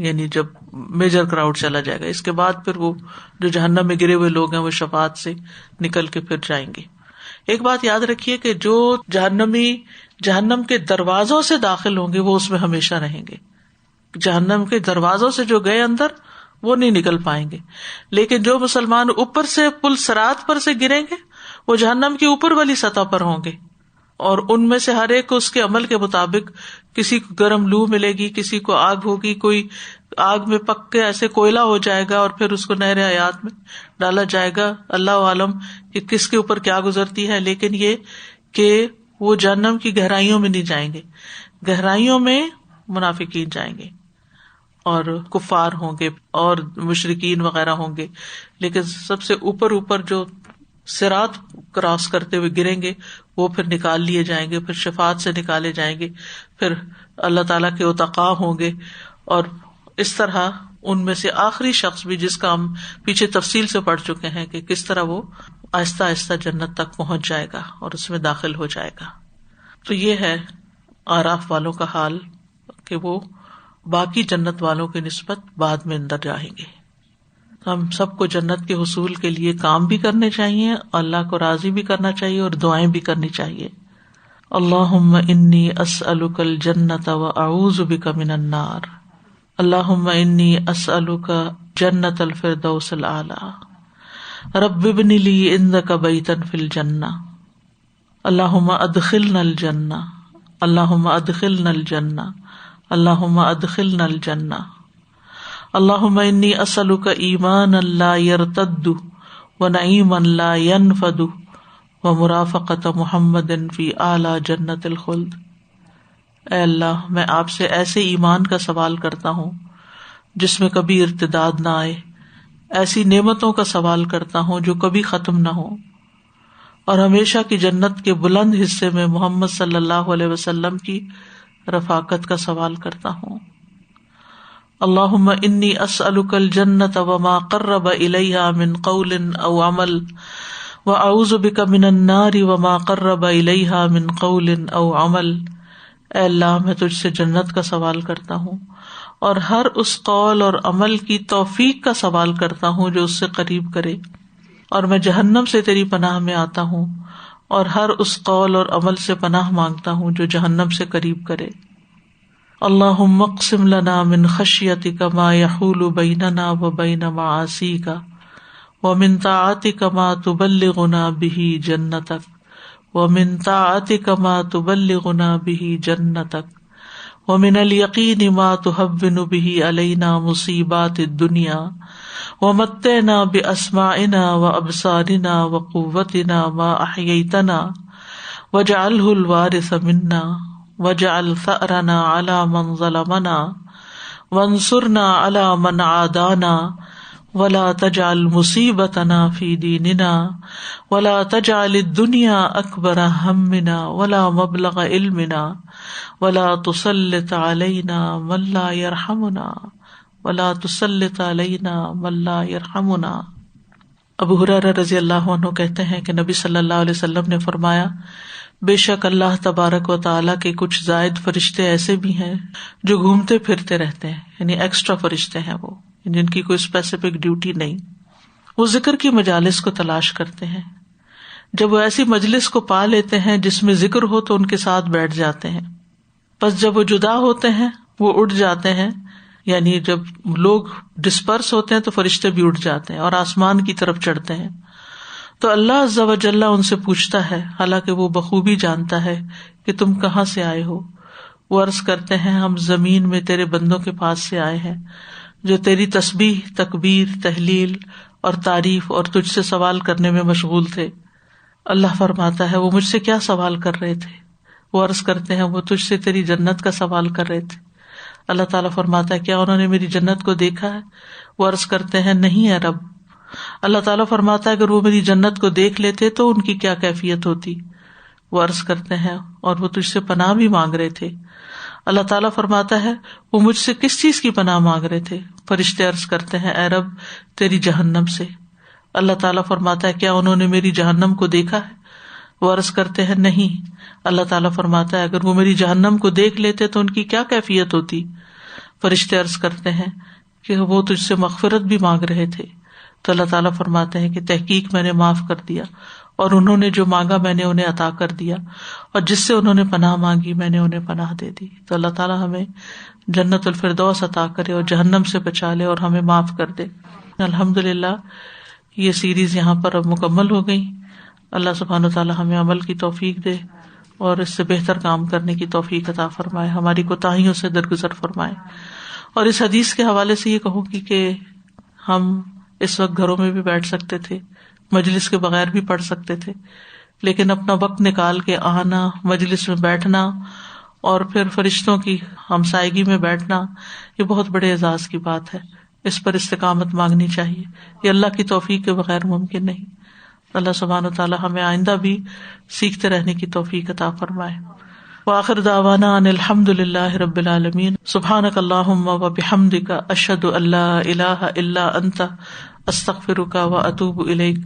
یعنی جب میجر کراؤڈ چلا جائے گا. اس کے بعد پھر وہ جو جہنم میں گرے ہوئے لوگ ہیں وہ شفاعت سے نکل کے پھر جائیں گے. ایک بات یاد رکھیے کہ جو جہنمی جہنم کے دروازوں سے داخل ہوں گے وہ اس میں ہمیشہ رہیں گے. جہنم کے دروازوں سے جو گئے اندر وہ نہیں نکل پائیں گے، لیکن جو مسلمان اوپر سے پل صراط پر سے گریں گے وہ جہنم کی اوپر والی سطح پر ہوں گے، اور ان میں سے ہر ایک کو اس کے عمل کے مطابق، کسی کو گرم لو ملے گی، کسی کو آگ ہوگی، کوئی آگ میں پک کے ایسے کوئلہ ہو جائے گا اور پھر اس کو نہر حیات میں ڈالا جائے گا. اللہ عالم کہ کس کے اوپر کیا گزرتی ہے، لیکن یہ کہ وہ جہنم کی گہرائیوں میں نہیں جائیں گے. گہرائیوں میں منافقین جائیں گے اور کفار ہوں گے اور مشرکین وغیرہ ہوں گے، لیکن سب سے اوپر جو صراط کراس کرتے ہوئے گریں گے وہ پھر نکال لیے جائیں گے، پھر شفاعت سے نکالے جائیں گے، پھر اللہ تعالیٰ کے اتقاء ہوں گے. اور اس طرح ان میں سے آخری شخص بھی، جس کا ہم پیچھے تفصیل سے پڑھ چکے ہیں کہ کس طرح وہ آہستہ آہستہ جنت تک پہنچ جائے گا اور اس میں داخل ہو جائے گا. تو یہ ہے اعراف والوں کا حال کہ وہ باقی جنت والوں کی نسبت بعد میں اندر جائیں گے. ہم سب کو جنت کے حصول کے لیے کام بھی کرنے چاہیے، اللہ کو راضی بھی کرنا چاہیے اور دعائیں بھی کرنی چاہیے. اللہم انی اسألک الجنۃ واعوذ بک من النار. اللہم انی اسألک جنۃ الفردوس الاعلی. رب ابن لی عندک بیتا فی الجنہ. اللہم ادخلنا الجنہ. اللہم ادخلنا الجنہ. اللہم ادخلنا الجنہ. اللہم انی اسألک ایمانا لا یرتد ونعیما لا ینفد ومرافقۃ محمد فی اعلی جنت الخلد. اے اللہ، میں آپ سے ایسے ایمان کا سوال کرتا ہوں جس میں کبھی ارتداد نہ آئے، ایسی نعمتوں کا سوال کرتا ہوں جو کبھی ختم نہ ہو، اور ہمیشہ کی جنت کے بلند حصے میں محمد صلی اللہ علیہ وسلم کی رفاقت کا سوال کرتا ہوں. اللہم انی اسألک الجنۃ وما قرب الیہا من قول او عمل واعوذ بک من النار وما قرب الیہا من قول او عمل. اے اللہ، میں تجھ سے جنت کا سوال کرتا ہوں اور ہر اس قول اور عمل کی توفیق کا سوال کرتا ہوں جو اس سے قریب کرے، اور میں جہنم سے تیری پناہ میں آتا ہوں اور ہر اس قول اور عمل سے پناہ مانگتا ہوں جو جہنم سے قریب کرے. اللہم اقسم لنا من خشیتک ما یحول بیننا وبین معاصیک ومن طاعتک ما تبلغنا به جنتک ومن طاعتک ما تبلغنا به جنتک ومن الیقین ما تهون به علینا مصیبات الدنیا ومتعنا باسماعنا وابصارنا وقوتنا ما احییتنا واجعله الوارث منا واجعل ثأرنا على من ظلمنا وانصرنا على من عادانا ولا تجعل مصیبتنا فی دیننا ولا تجعل الدنیا اکبر ہمنا ولا مبلغ علمنا ولا تسلط علینا من لا یرحمنا ولا تسلط علینا من لا یرحمنا. ابو ہریرہ رضی اللہ عنہ کہتے ہیں کہ نبی صلی اللہ علیہ وسلم نے فرمایا، بے شک اللہ تبارک و تعالیٰ کے کچھ زائد فرشتے ایسے بھی ہیں جو گھومتے پھرتے رہتے ہیں، یعنی ایکسٹرا فرشتے ہیں وہ، جن کی کوئی اسپیسیفک ڈیوٹی نہیں. وہ ذکر کی مجالس کو تلاش کرتے ہیں. جب وہ ایسی مجلس کو پا لیتے ہیں جس میں ذکر ہو تو ان کے ساتھ بیٹھ جاتے ہیں. پس جب وہ جدا ہوتے ہیں وہ اٹھ جاتے ہیں، یعنی جب لوگ ڈسپرس ہوتے ہیں تو فرشتے بھی اٹھ جاتے ہیں اور آسمان کی طرف چڑھتے ہیں. تو اللہ عز و جل ان سے پوچھتا ہے، حالانکہ وہ بخوبی جانتا ہے کہ تم کہاں سے آئے ہو. وہ عرض کرتے ہیں، ہم زمین میں تیرے بندوں کے پاس سے آئے ہیں جو تیری تسبیح، تکبیر، تحلیل اور تعریف اور تجھ سے سوال کرنے میں مشغول تھے. اللہ فرماتا ہے، وہ مجھ سے کیا سوال کر رہے تھے؟ وہ عرض کرتے ہیں، وہ تجھ سے تیری جنت کا سوال کر رہے تھے. اللہ تعالیٰ فرماتا ہے، کیا انہوں نے میری جنت کو دیکھا ہے؟ وہ عرض کرتے ہیں، نہیں ہے رب. اللہ تعالیٰ فرماتا ہے، اگر وہ میری جنت کو دیکھ لیتے تو ان کی کیا کیفیت ہوتی؟ وہ عرض کرتے ہیں، اور وہ تجھ سے پناہ بھی مانگ رہے تھے. اللہ تعالیٰ فرماتا ہے، وہ مجھ سے کس چیز کی پناہ مانگ رہے تھے؟ فرشتے عرض کرتے ہیں، اے رب تیری جہنم سے. اللہ تعالیٰ فرماتا ہے، کیا انہوں نے میری جہنم کو دیکھا ہے؟ وہ عرض کرتے ہیں، نہیں. اللہ تعالیٰ فرماتا ہے، اگر وہ میری جہنم کو دیکھ لیتے تو ان کی کیا کیفیت ہوتی؟ فرشتے عرض کرتے ہیں کہ وہ تجھ سے مغفرت بھی مانگ رہے تھے. تو اللہ تعالیٰ فرماتے ہیں کہ تحقیق میں نے معاف کر دیا، اور انہوں نے جو مانگا میں نے انہیں عطا کر دیا، اور جس سے انہوں نے پناہ مانگی میں نے انہیں پناہ دے دی. تو اللہ تعالیٰ ہمیں جنت الفردوس عطا کرے اور جہنم سے بچا لے اور ہمیں معاف کر دے. الحمدللہ یہ سیریز یہاں پر اب مکمل ہو گئی. اللہ سبحانہ وتعالیٰ ہمیں عمل کی توفیق دے اور اس سے بہتر کام کرنے کی توفیق عطا فرمائے، ہماری کوتاہیوں سے درگزر فرمائے. اور اس حدیث کے حوالے سے یہ کہوں گی کہ ہم اس وقت گھروں میں بھی بیٹھ سکتے تھے، مجلس کے بغیر بھی پڑھ سکتے تھے، لیکن اپنا وقت نکال کے آنا، مجلس میں بیٹھنا اور پھر فرشتوں کی ہمسائیگی میں بیٹھنا، یہ بہت بڑے اعزاز کی بات ہے. اس پر استقامت مانگنی چاہیے، یہ اللہ کی توفیق کے بغیر ممکن نہیں. اللہ سبحانہ وتعالی ہمیں آئندہ بھی سیکھتے رہنے کی توفیق عطا فرمائے. وآخر دعوانا ان الحمد للہ رب العالمین. سبحانک اللہم وبحمدک، اشہد ان لا الہ الا انت، استغفرک واتوب الیک.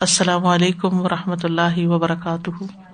السلام علیکم ورحمۃ اللہ وبرکاتہ.